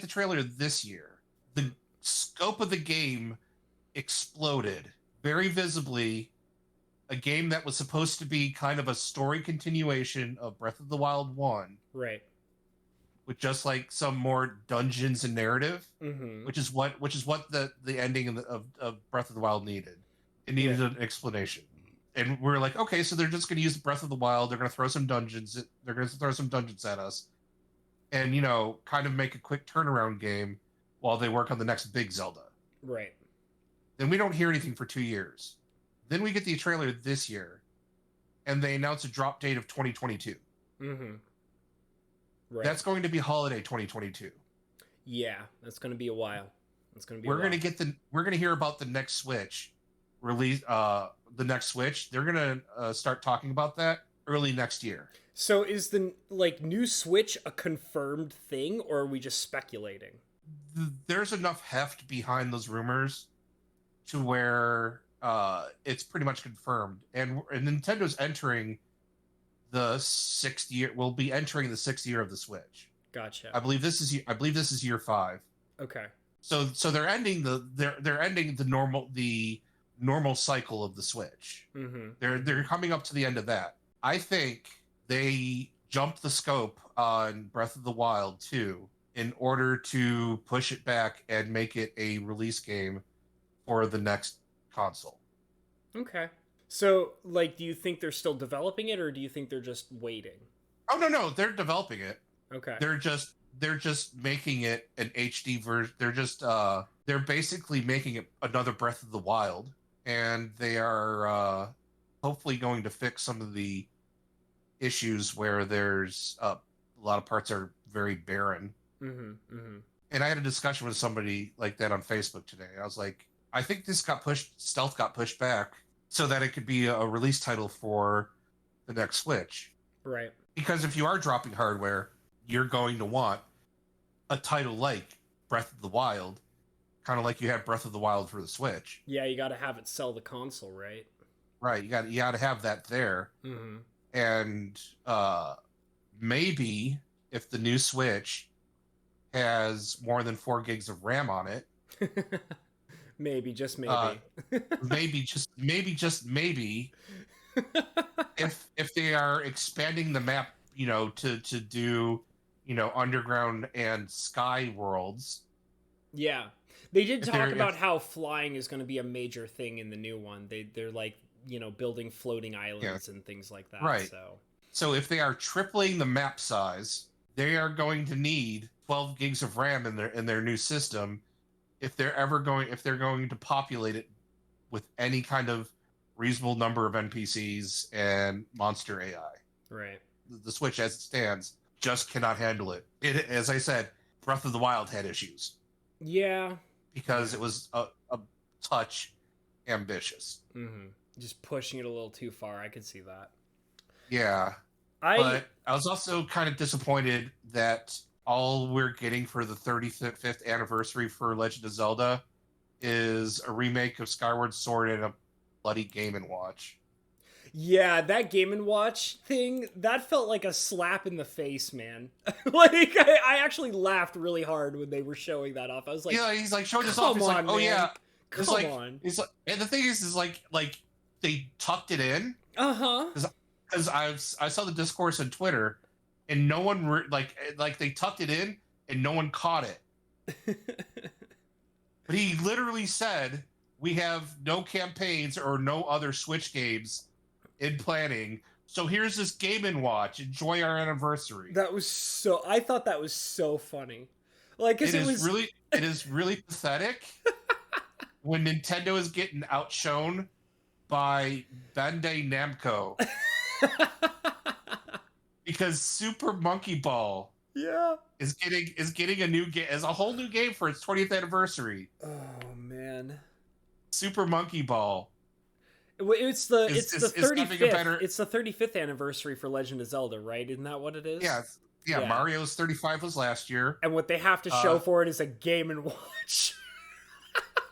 the trailer this year. The scope of the game exploded very visibly. A game that was supposed to be kind of a story continuation of Breath of the Wild 1. Right. With just like some more dungeons and narrative, mm-hmm. which is what the ending of Breath of the Wild needed. It needed an explanation. And we're like, okay, so they're just going to use Breath of the Wild. They're going to throw some dungeons. They're going to throw some dungeons at us, and kind of make a quick turnaround game while they work on the next big Zelda. Right. Then we don't hear anything for 2 years. Then we get the trailer this year, and they announce a drop date of 2022. Mm-hmm. Right. That's going to be holiday 2022. Yeah, that's going to be a while. It's going to be. We're going to hear about the next Switch release. The next Switch. They're going to start talking about that early next year. So is the new Switch a confirmed thing, or are we just speculating? There's enough heft behind those rumors to where it's pretty much confirmed, and Nintendo's entering the 6th year. Will be entering the 6th year of the Switch. Gotcha. I believe this is year 5. Okay. So they're ending the normal cycle of the Switch. Mm-hmm. They're coming up to the end of that. I think they jumped the scope on Breath of the Wild 2 in order to push it back and make it a release game for the next console. Okay. So, like, do you think they're still developing it, or do you think they're just waiting? Oh no, they're developing it. Okay. They're just making it an HD version. They're basically making it another Breath of the Wild, and they are hopefully going to fix some of the issues where there's a lot of parts are very barren. Mm-hmm. Mm-hmm. And I had a discussion with somebody like that on Facebook today. I was like, I think Stealth got pushed back so that it could be a release title for the next Switch. Right. Because if you are dropping hardware, you're going to want a title like Breath of the Wild, kind of like you had Breath of the Wild for the Switch. Yeah, you got to have it sell the console, right? Right. You got to have that there. Mm-hmm. And maybe if the new Switch has more than 4 gigs of RAM on it, maybe, just maybe. maybe just maybe, if they are expanding the map, to do, underground and sky worlds. Yeah, they did talk about how flying is going to be a major thing in the new one. They're like, building floating islands and things like that. Right. So if they are tripling the map size, they are going to need 12 gigs of RAM in their new system if they're going to populate it with any kind of reasonable number of NPCs and monster AI. Right. The Switch as it stands just cannot handle it. As I said, Breath of the Wild had issues. Yeah. Because it was a touch ambitious. Mm-hmm. Just pushing it a little too far. I could see that. Yeah. But I was also kind of disappointed that all we're getting for the 35th anniversary for Legend of Zelda is a remake of Skyward Sword and a bloody Game & Watch. Yeah, that Game & Watch thing, that felt like a slap in the face, man. Like, I actually laughed really hard when they were showing that off. I was like, yeah, he's like showing this off. He's like, oh man. yeah, come on. He's like, and the thing is like they tucked it in. Because I saw the discourse on Twitter, and no one like they tucked it in, and no one caught it. But he literally said, "We have no campaigns or no other Switch games in planning. So here's this Game & Watch. Enjoy our anniversary." I thought that was so funny. Like, it is really pathetic when Nintendo is getting outshone by Bandai Namco. Because Super Monkey Ball is getting a new game, as a whole new game for its 20th anniversary. Oh man. Super Monkey Ball. It's the 35th. It's the 35th anniversary for Legend of Zelda, right? Isn't that what it is? Yeah. Mario's 35 was last year. And what they have to show for it is a Game & Watch.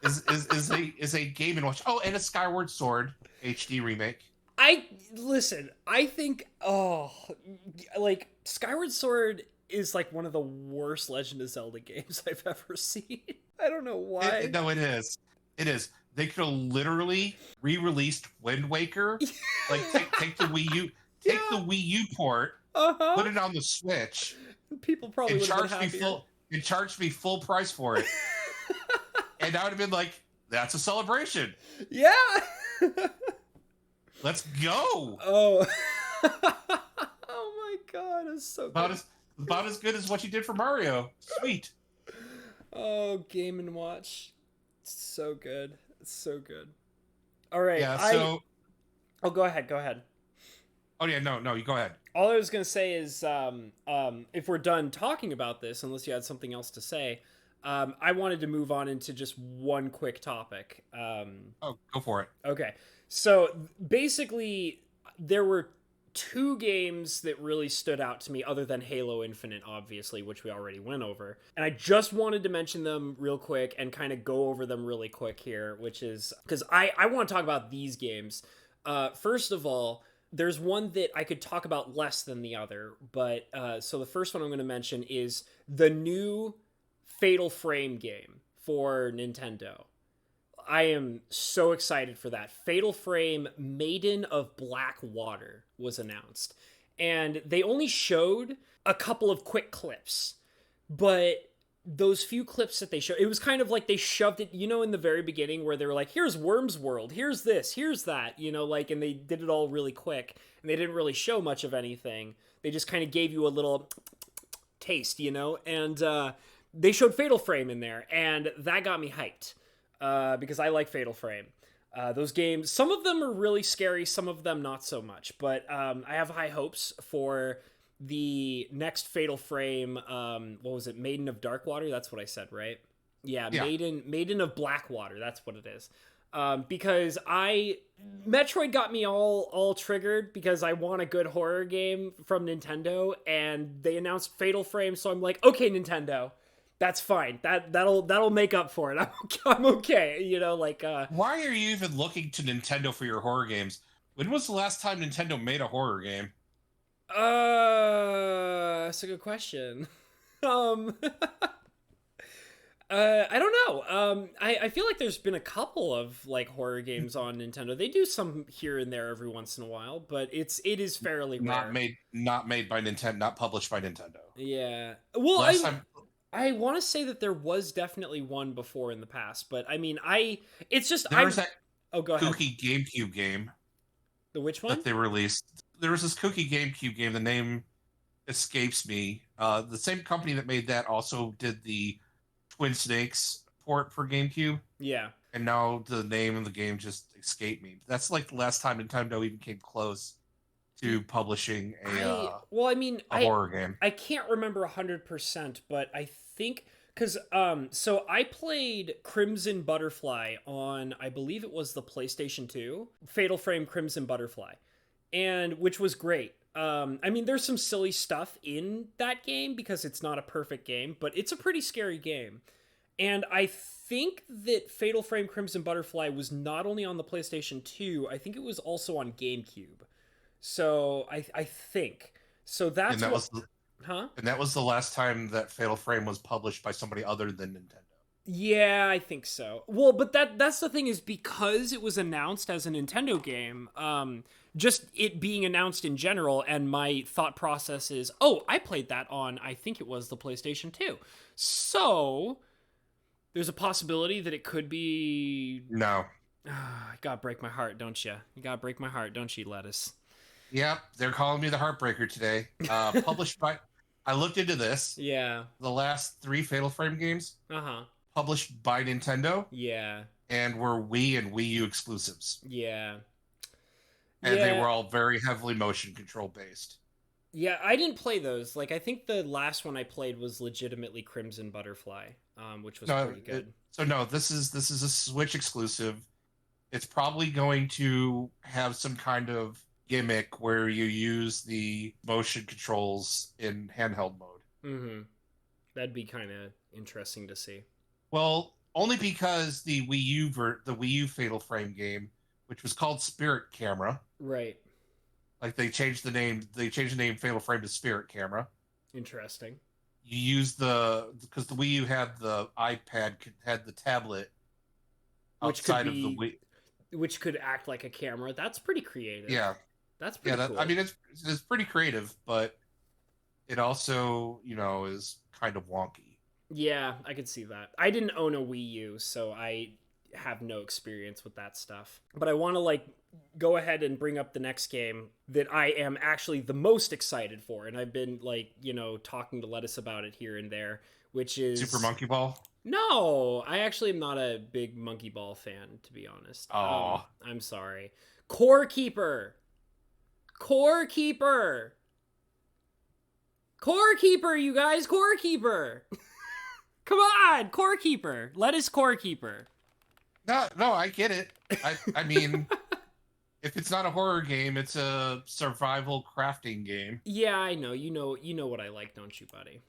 is a Game & Watch. Oh, and a Skyward Sword HD remake. I think like Skyward Sword is like one of the worst Legend of Zelda games I've ever seen. I don't know why. No, it is. It is. They could have literally re-released Wind Waker, like take the Wii U, the Wii U port, put it on the Switch. People probably would have been happier. And charged me full price for it. And I would have been like, "That's a celebration." Yeah. Let's go. Oh. Oh my god, it's so about as good as what you did for Mario. Sweet. Oh, Game & Watch. It's so good. It's so good. All right. Yeah, so go ahead. Oh yeah, no, you go ahead. All I was going to say is if we're done talking about this, unless you had something else to say, I wanted to move on into just one quick topic. Go for it. Okay. So basically, there were two games that really stood out to me, other than Halo Infinite, obviously, which we already went over. And I just wanted to mention them real quick and kind of go over them really quick here, which is because I want to talk about these games. First of all, there's one that I could talk about less than the other, but so the first one I'm going to mention is the new Fatal Frame game for Nintendo. I am so excited for that. Fatal Frame Maiden of Black Water was announced. And they only showed a couple of quick clips. But those few clips that they showed, it was kind of like they shoved it, in the very beginning where they were like, here's Worm's World, here's this, here's that, and they did it all really quick. And they didn't really show much of anything. They just kind of gave you a little taste, and they showed Fatal Frame in there. And that got me hyped. Because I like Fatal Frame. Those games, some of them are really scary, some of them not so much. But I have high hopes for the next Fatal Frame. What was it? Maiden of Darkwater? That's what I said, right? Yeah. Maiden of Blackwater. That's what it is. Because Metroid got me all triggered because I want a good horror game from Nintendo, and they announced Fatal Frame, so I'm like, okay, Nintendo. That's fine. That'll make up for it. I'm okay. Why are you even looking to Nintendo for your horror games? When was the last time Nintendo made a horror game? That's a good question. I don't know. I feel like there's been a couple of horror games on Nintendo. They do some here and there every once in a while, but it is fairly rare. Not made by Nintendo, not published by Nintendo. Yeah. Well, I want to say that there was definitely one before in the past, but I mean, it's just there was that go ahead. kooky GameCube game. The which one? That they released. There was this kooky GameCube game. The name escapes me. The same company that made that also did the Twin Snakes port for GameCube. Yeah. And now the name of the game just escaped me. That's like the last time Nintendo even came close to publishing a horror game. I can't remember 100%, but I think because so I played Crimson Butterfly on, I believe it was the PlayStation 2, Fatal Frame Crimson Butterfly, and which was great. I mean, there's some silly stuff in that game because it's not a perfect game, but it's a pretty scary game. And I think that Fatal Frame Crimson Butterfly was not only on the PlayStation 2, I think it was also on GameCube. So I think so. That's and that was the last time that Fatal Frame was published by somebody other than Nintendo. Yeah, I think so. Well, but that's the thing, is because it was announced as a Nintendo game, just it being announced in general, and my thought process is, oh, I played that on, I think it was the PlayStation 2. So there's a possibility that it could be. No. You gotta break my heart, don't you? You gotta break my heart, don't you, Lettuce? Yep, they're calling me the Heartbreaker today. Published by... I looked into this. Yeah. The last 3 Fatal Frame games. Uh-huh. Published by Nintendo. Yeah. And were Wii and Wii U exclusives. Yeah. And they were all very heavily motion control based. Yeah, I didn't play those. I think the last one I played was legitimately Crimson Butterfly, which was pretty good. This is a Switch exclusive. It's probably going to have some kind of gimmick where you use the motion controls in handheld mode. Mm-hmm. That'd be kind of interesting to see. Well, only because the Wii U Fatal Frame game, which was called Spirit Camera, right? They changed the name. They changed the name Fatal Frame to Spirit Camera. Interesting. You use because the Wii U had the iPad, had the tablet outside of the Wii, which could act like a camera. That's pretty creative. Yeah. That's pretty cool. I mean, it's pretty creative, but it also, is kind of wonky. Yeah, I could see that. I didn't own a Wii U, so I have no experience with that stuff. But I want to go ahead and bring up the next game that I am actually the most excited for, and I've been talking to Lettuce about it here and there, which is Super Monkey Ball. No, I actually am not a big Monkey Ball fan, to be honest. Oh, I'm sorry. Core Keeper, you guys, Core Keeper. Come on, Core Keeper. Lettuce Core Keeper. No, I get it. I mean, if it's not a horror game, it's a survival crafting game. Yeah, I know. You know what I like, don't you, buddy?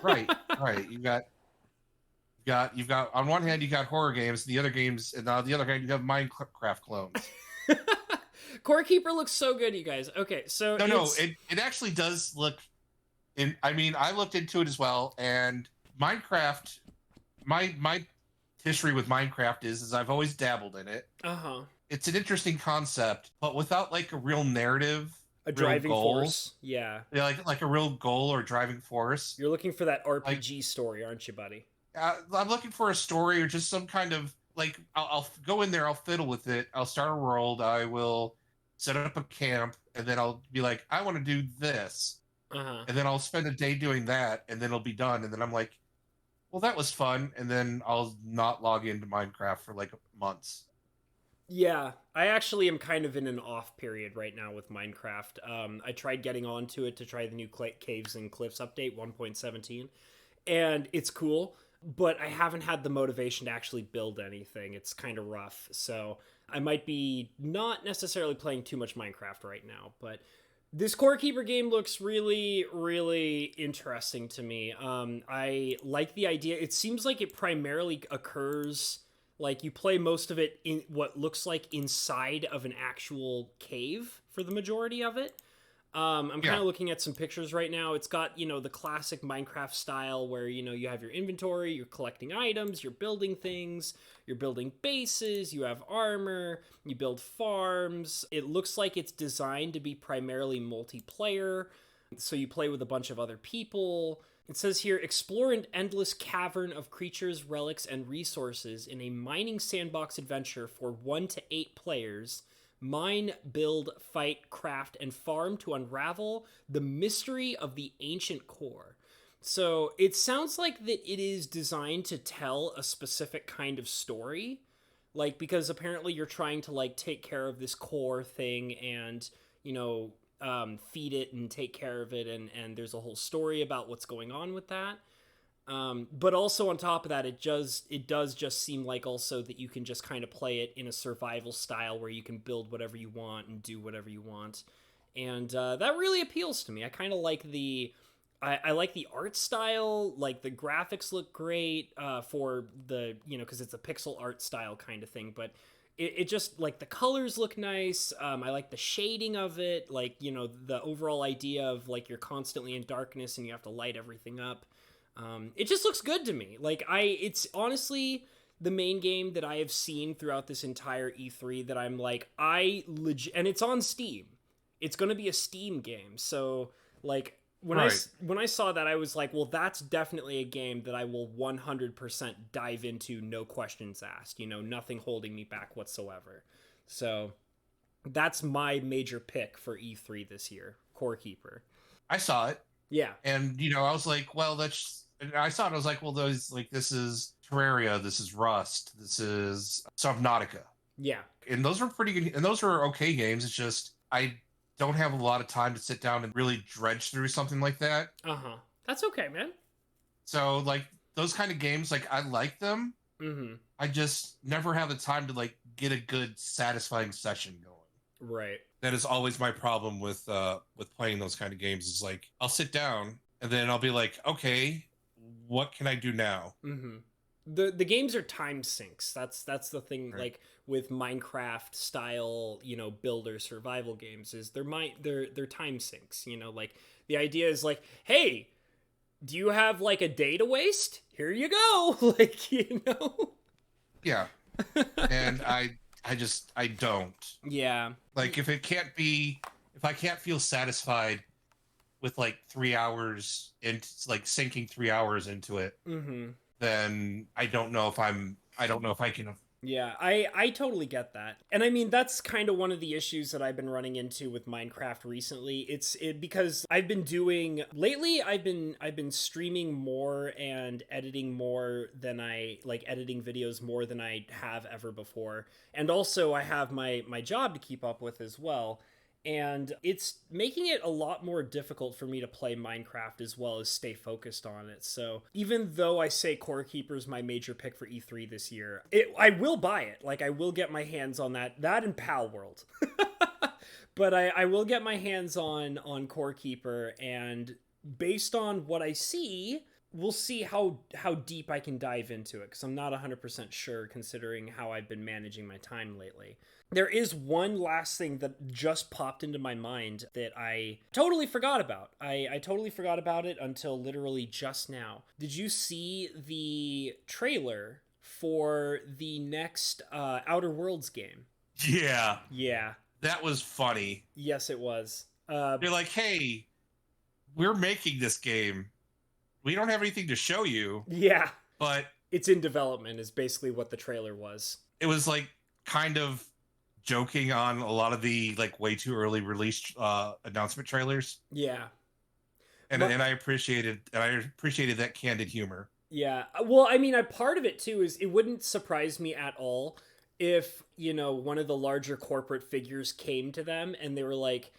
Right, right. You've got on one hand you got horror games, the other games, and on the other hand you have Minecraft clones. Core Keeper looks so good, you guys. Okay, so No, it actually does look. I mean, I looked into it as well, and Minecraft. My history with Minecraft is I've always dabbled in it. It's an interesting concept, but without like a real narrative, a driving force. Yeah, like a real goal or driving force. You're looking for that RPG story, aren't you, buddy? I'm looking for a story or just some kind of like I'll go in there, I'll fiddle with it, I'll start a world, I will set up a camp, and then I'll be like, I want to do this, and then I'll spend a day doing that, and then it'll be done, and then I'm like, well, that was fun, and then I'll not log into Minecraft for like months. Yeah, I actually am kind of in an off period right now with Minecraft. I tried getting onto it to try the new Caves and Cliffs update 1.17, and it's cool, but I haven't had the motivation to actually build anything. It's kind of rough, so I might be not necessarily playing too much Minecraft right now, but this Core Keeper game looks really, really interesting to me. I like the idea. It seems like it primarily occurs, like you play most of it in what looks like inside of an actual cave for the majority of it. I'm kind of looking at some pictures right now. It's got, the classic Minecraft style where, you have your inventory, you're collecting items, you're building things, you're building bases, you have armor, you build farms. It looks like it's designed to be primarily multiplayer, so you play with a bunch of other people. It says here, explore an endless cavern of creatures, relics, and resources in a mining sandbox adventure for 1 to 8 players. Mine, build, fight, craft, and farm to unravel the mystery of the ancient core. So it sounds like that it is designed to tell a specific kind of story, like, because apparently you're trying to like take care of this core thing and feed it and take care of it, and there's a whole story about what's going on with that. But also on top of that, it does just seem like also that you can just kind of play it in a survival style where you can build whatever you want and do whatever you want. And that really appeals to me. I kind of like I like the art style. Like the graphics look great for the, because it's a pixel art style kind of thing. But it just, like, the colors look nice. I like the shading of it. Like, the overall idea of, like, you're constantly in darkness and you have to light everything up. It just looks good to me. Like, it's honestly the main game that I have seen throughout this entire E3 that I'm like, and it's on Steam. It's going to be a Steam game. So, like, when I saw that, I was like, well, that's definitely a game that I will 100% dive into, no questions asked. Nothing holding me back whatsoever. So, that's my major pick for E3 this year, Core Keeper. I saw it. Yeah. And, I was like, well, I saw it, I was like, well, this is Terraria, this is Rust, this is Subnautica. Yeah. And those were pretty good, and those were okay games. It's just, I don't have a lot of time to sit down and really dredge through something like that. That's okay, man. So, like, those kind of games, like, I like them. I just never have the time to, like, get a good, satisfying session going. Right. That is always my problem with playing those kind of games. Is like, I'll sit down and then I'll be like, okay, what can I do now? The games are time sinks. That's the thing. Right. Like with Minecraft style, builder survival games, is they're time sinks. Like the idea is like, hey, do you have like a day to waste? Here you go. Like, Yeah. And I don't. Yeah. Like if I can't feel satisfied with like 3 hours into like sinking 3 hours into it, then I don't know if I can. Yeah, I totally get that. And I mean, that's kind of one of the issues that I've been running into with Minecraft recently. Because I've been streaming more and editing more than editing videos more than I have ever before. And also I have my job to keep up with as well. And it's making it a lot more difficult for me to play Minecraft as well as stay focused on it. So even though I say Core Keeper is my major pick for E3 this year, I will buy it. Like, I will get my hands on that and Palworld. But I will get my hands on Core Keeper, and based on what I see, we'll see how deep I can dive into it, because I'm not 100% sure considering how I've been managing my time lately. There is one last thing that just popped into my mind that I totally forgot about. I totally forgot about it until literally just now. Did you see the trailer for the next Outer Worlds game? Yeah. Yeah. That was funny. Yes, it was. They're like, hey, we're making this game. We don't have anything to show you. Yeah. But it's in development is basically what the trailer was. It was like kind of joking on a lot of the like way too early release announcement trailers. Yeah. And I appreciated that candid humor. Yeah. Well, I mean, part of it too is it wouldn't surprise me at all if, you know, one of the larger corporate figures came to them and they were like,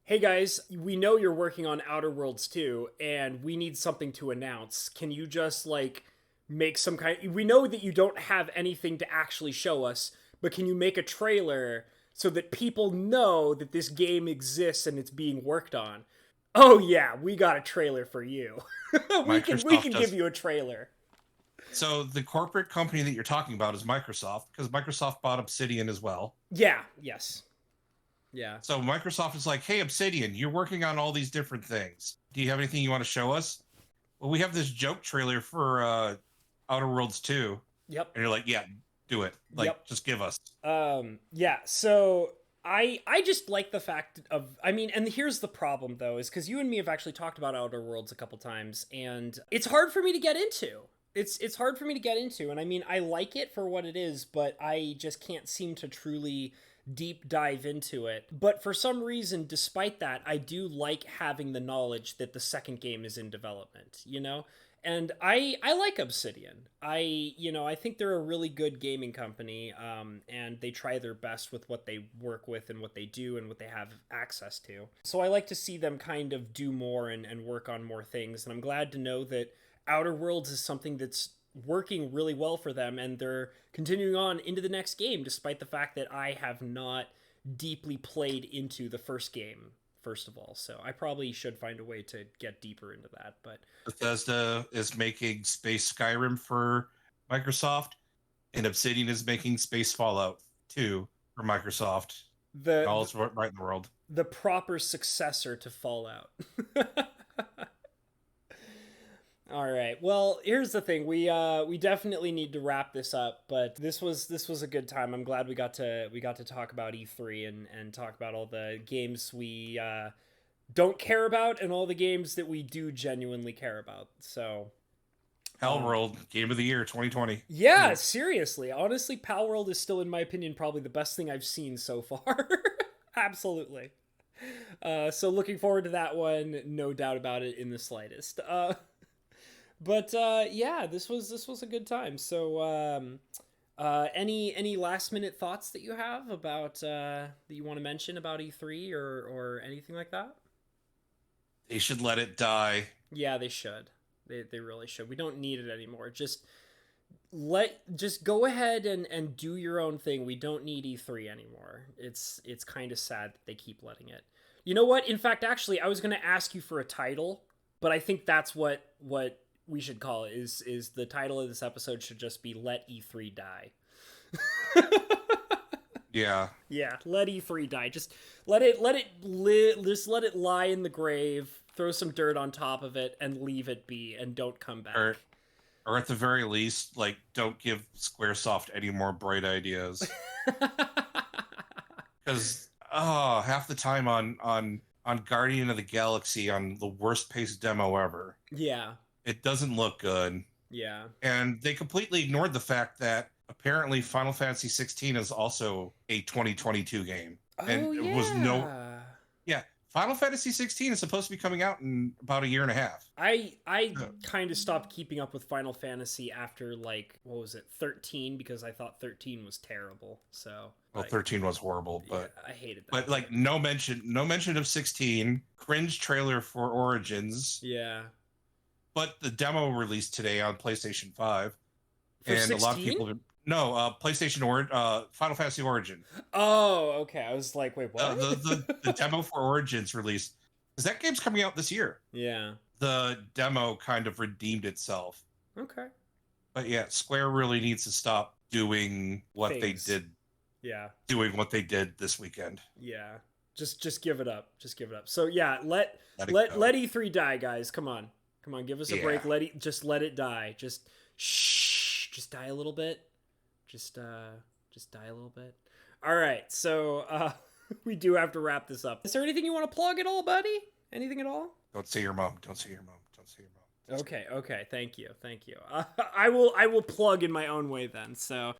hey guys, we know you're working on Outer Worlds 2 and we need something to announce. Can you just like make some we know that you don't have anything to actually show us, but can you make a trailer so that people know that this game exists and it's being worked on? Oh yeah, we got a trailer for you. we can give you a trailer. So the corporate company that you're talking about is Microsoft, because Microsoft bought Obsidian as well. Yeah, yes. Yeah. So Microsoft is like, hey, Obsidian, you're working on all these different things. Do you have anything you want to show us? Well, we have this joke trailer for Outer Worlds 2. Yep. And you're like, yeah, do it. Like, just give us. Yeah, so I just like the fact of, I mean, and here's the problem though, is because you and me have actually talked about Outer Worlds a couple times, and it's hard for me to get into. It's hard for me to get into, and I mean, I like it for what it is, but I just can't seem to truly deep dive into it. But for some reason, despite that, I do like having the knowledge that the second game is in development, you know? And I like Obsidian. I think they're a really good gaming company, and they try their best with what they work with and what they do and what they have access to. So I like to see them kind of do more and work on more things, and I'm glad to know that Outer Worlds is something that's working really well for them, and they're continuing on into the next game, despite the fact that I have not deeply played into the first game, first of all. So I probably should find a way to get deeper into that. But Bethesda is making Space Skyrim for Microsoft, and Obsidian is making Space Fallout 2 for Microsoft. All is right in the world. The proper successor to Fallout. All right. Well, here's the thing. We definitely need to wrap this up, but this was a good time. I'm glad we got to talk about E3 and talk about all the games we don't care about and all the games that we do genuinely care about. So Palworld, Game of the Year 2020. Yeah, seriously. Honestly, Palworld is still, in my opinion, probably the best thing I've seen so far. Absolutely. So looking forward to that one, no doubt about it in the slightest. But yeah, this was a good time. So any last minute thoughts that you have about that you want to mention about E3 or anything like that? They should let it die. Yeah, they should. They really should. We don't need it anymore. Just go ahead and do your own thing. We don't need E3 anymore. It's kind of sad that they keep letting it. You know what? In fact, actually, I was going to ask you for a title, but I think that's what we should call it. Is the title of this episode should just be "Let E3 Die." Yeah. Yeah, let E3 die. Just let it lie in the grave. Throw some dirt on top of it and leave it be, and don't come back. Or at the very least, like, don't give Squaresoft any more bright ideas. Because half the time on Guardian of the Galaxy, on the worst paced demo ever. Yeah. It doesn't look good. Yeah. And they completely ignored the fact that apparently Final Fantasy 16 is also a 2022 game. Oh, and it was Final Fantasy 16 is supposed to be coming out in about a year and a half. I kind of stopped keeping up with Final Fantasy after, like, what was it, 13, because I thought 13 was terrible. So 13 was horrible, but yeah, I hated that. But like no mention of 16. Cringe trailer for Origins. Yeah. But the demo released today on PlayStation 5. For and 16? A lot of people PlayStation Final Fantasy Origin. Oh, okay. I was like, wait, what? The demo for Origins released, because that game's coming out this year. Yeah. The demo kind of redeemed itself. Okay. But yeah, Square really needs to stop doing what they did. Yeah. Doing what they did this weekend. Yeah. Just give it up. Just give it up. So yeah, let E3 die, guys. Come on, give us a break. Let it die. Just die a little bit. Just die a little bit. All right, so we do have to wrap this up. Is there anything you want to plug at all, buddy? Anything at all? Don't say your mom. Don't say your mom. Don't say your mom. Okay. Thank you. I will plug in my own way then. So.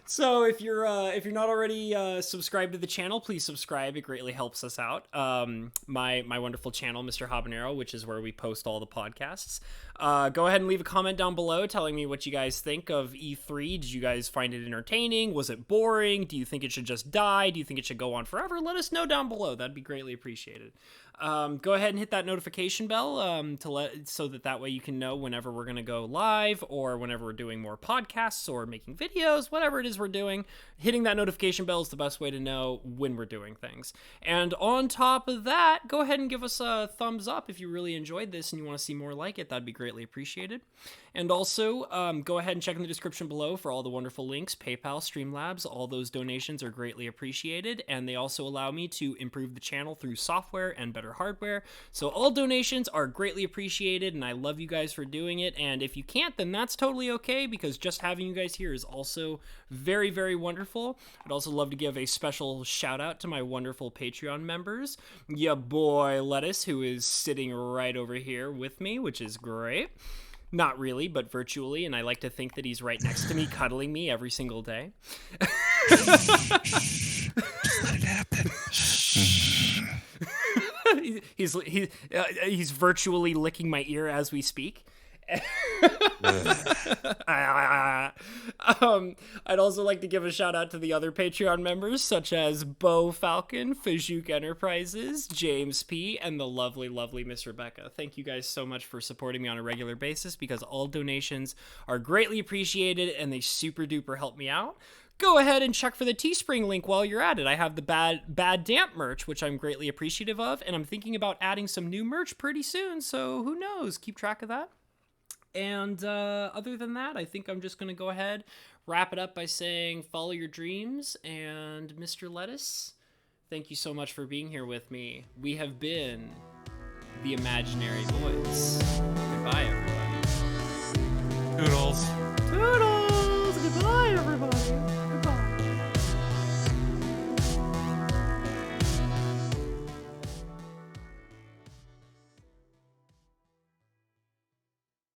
So if you're not already subscribed to the channel, please subscribe. It greatly helps us out. My wonderful channel, Mr. Habanero, which is where we post all the podcasts. Go ahead and leave a comment down below telling me what you guys think of E3. Did you guys find it entertaining? Was it boring? Do you think it should just die? Do you think it should go on forever? Let us know down below. That'd be greatly appreciated. Go ahead and hit that notification bell so that way you can know whenever we're going to go live or whenever we're doing more podcasts or making videos, whatever it is we're doing. Hitting that notification bell is the best way to know when we're doing things. And on top of that, go ahead and give us a thumbs up if you really enjoyed this and you want to see more like it. That'd be greatly appreciated. And also, go ahead and check in the description below for all the wonderful links. PayPal, Streamlabs, all those donations are greatly appreciated. And they also allow me to improve the channel through software and better hardware. So all donations are greatly appreciated, and I love you guys for doing it. And if you can't, then that's totally okay, because just having you guys here is also very, very wonderful. I'd also love to give a special shout out to my wonderful Patreon members. Ya boy Lettuce, who is sitting right over here with me, which is great. Not really, but virtually, and I like to think that he's right next to me, cuddling me every single day. Just let it happen. He's virtually licking my ear as we speak. I'd also like to give a shout out to the other Patreon members, such as Bo Falcon, Fajouk Enterprises, James P, and the lovely Miss Rebecca. Thank you guys so much for supporting me on a regular basis, because all donations are greatly appreciated and they super duper help me out. Go ahead and check for the Teespring link while you're at it. I have the Bad Damp merch, which I'm greatly appreciative of, and I'm thinking about adding some new merch pretty soon, so who knows? Keep track of that. And other than that, I think I'm just going to go ahead, wrap it up by saying follow your dreams. And Mr. Lettuce, thank you so much for being here with me. We have been the Imaginary Boys. Goodbye, everyone.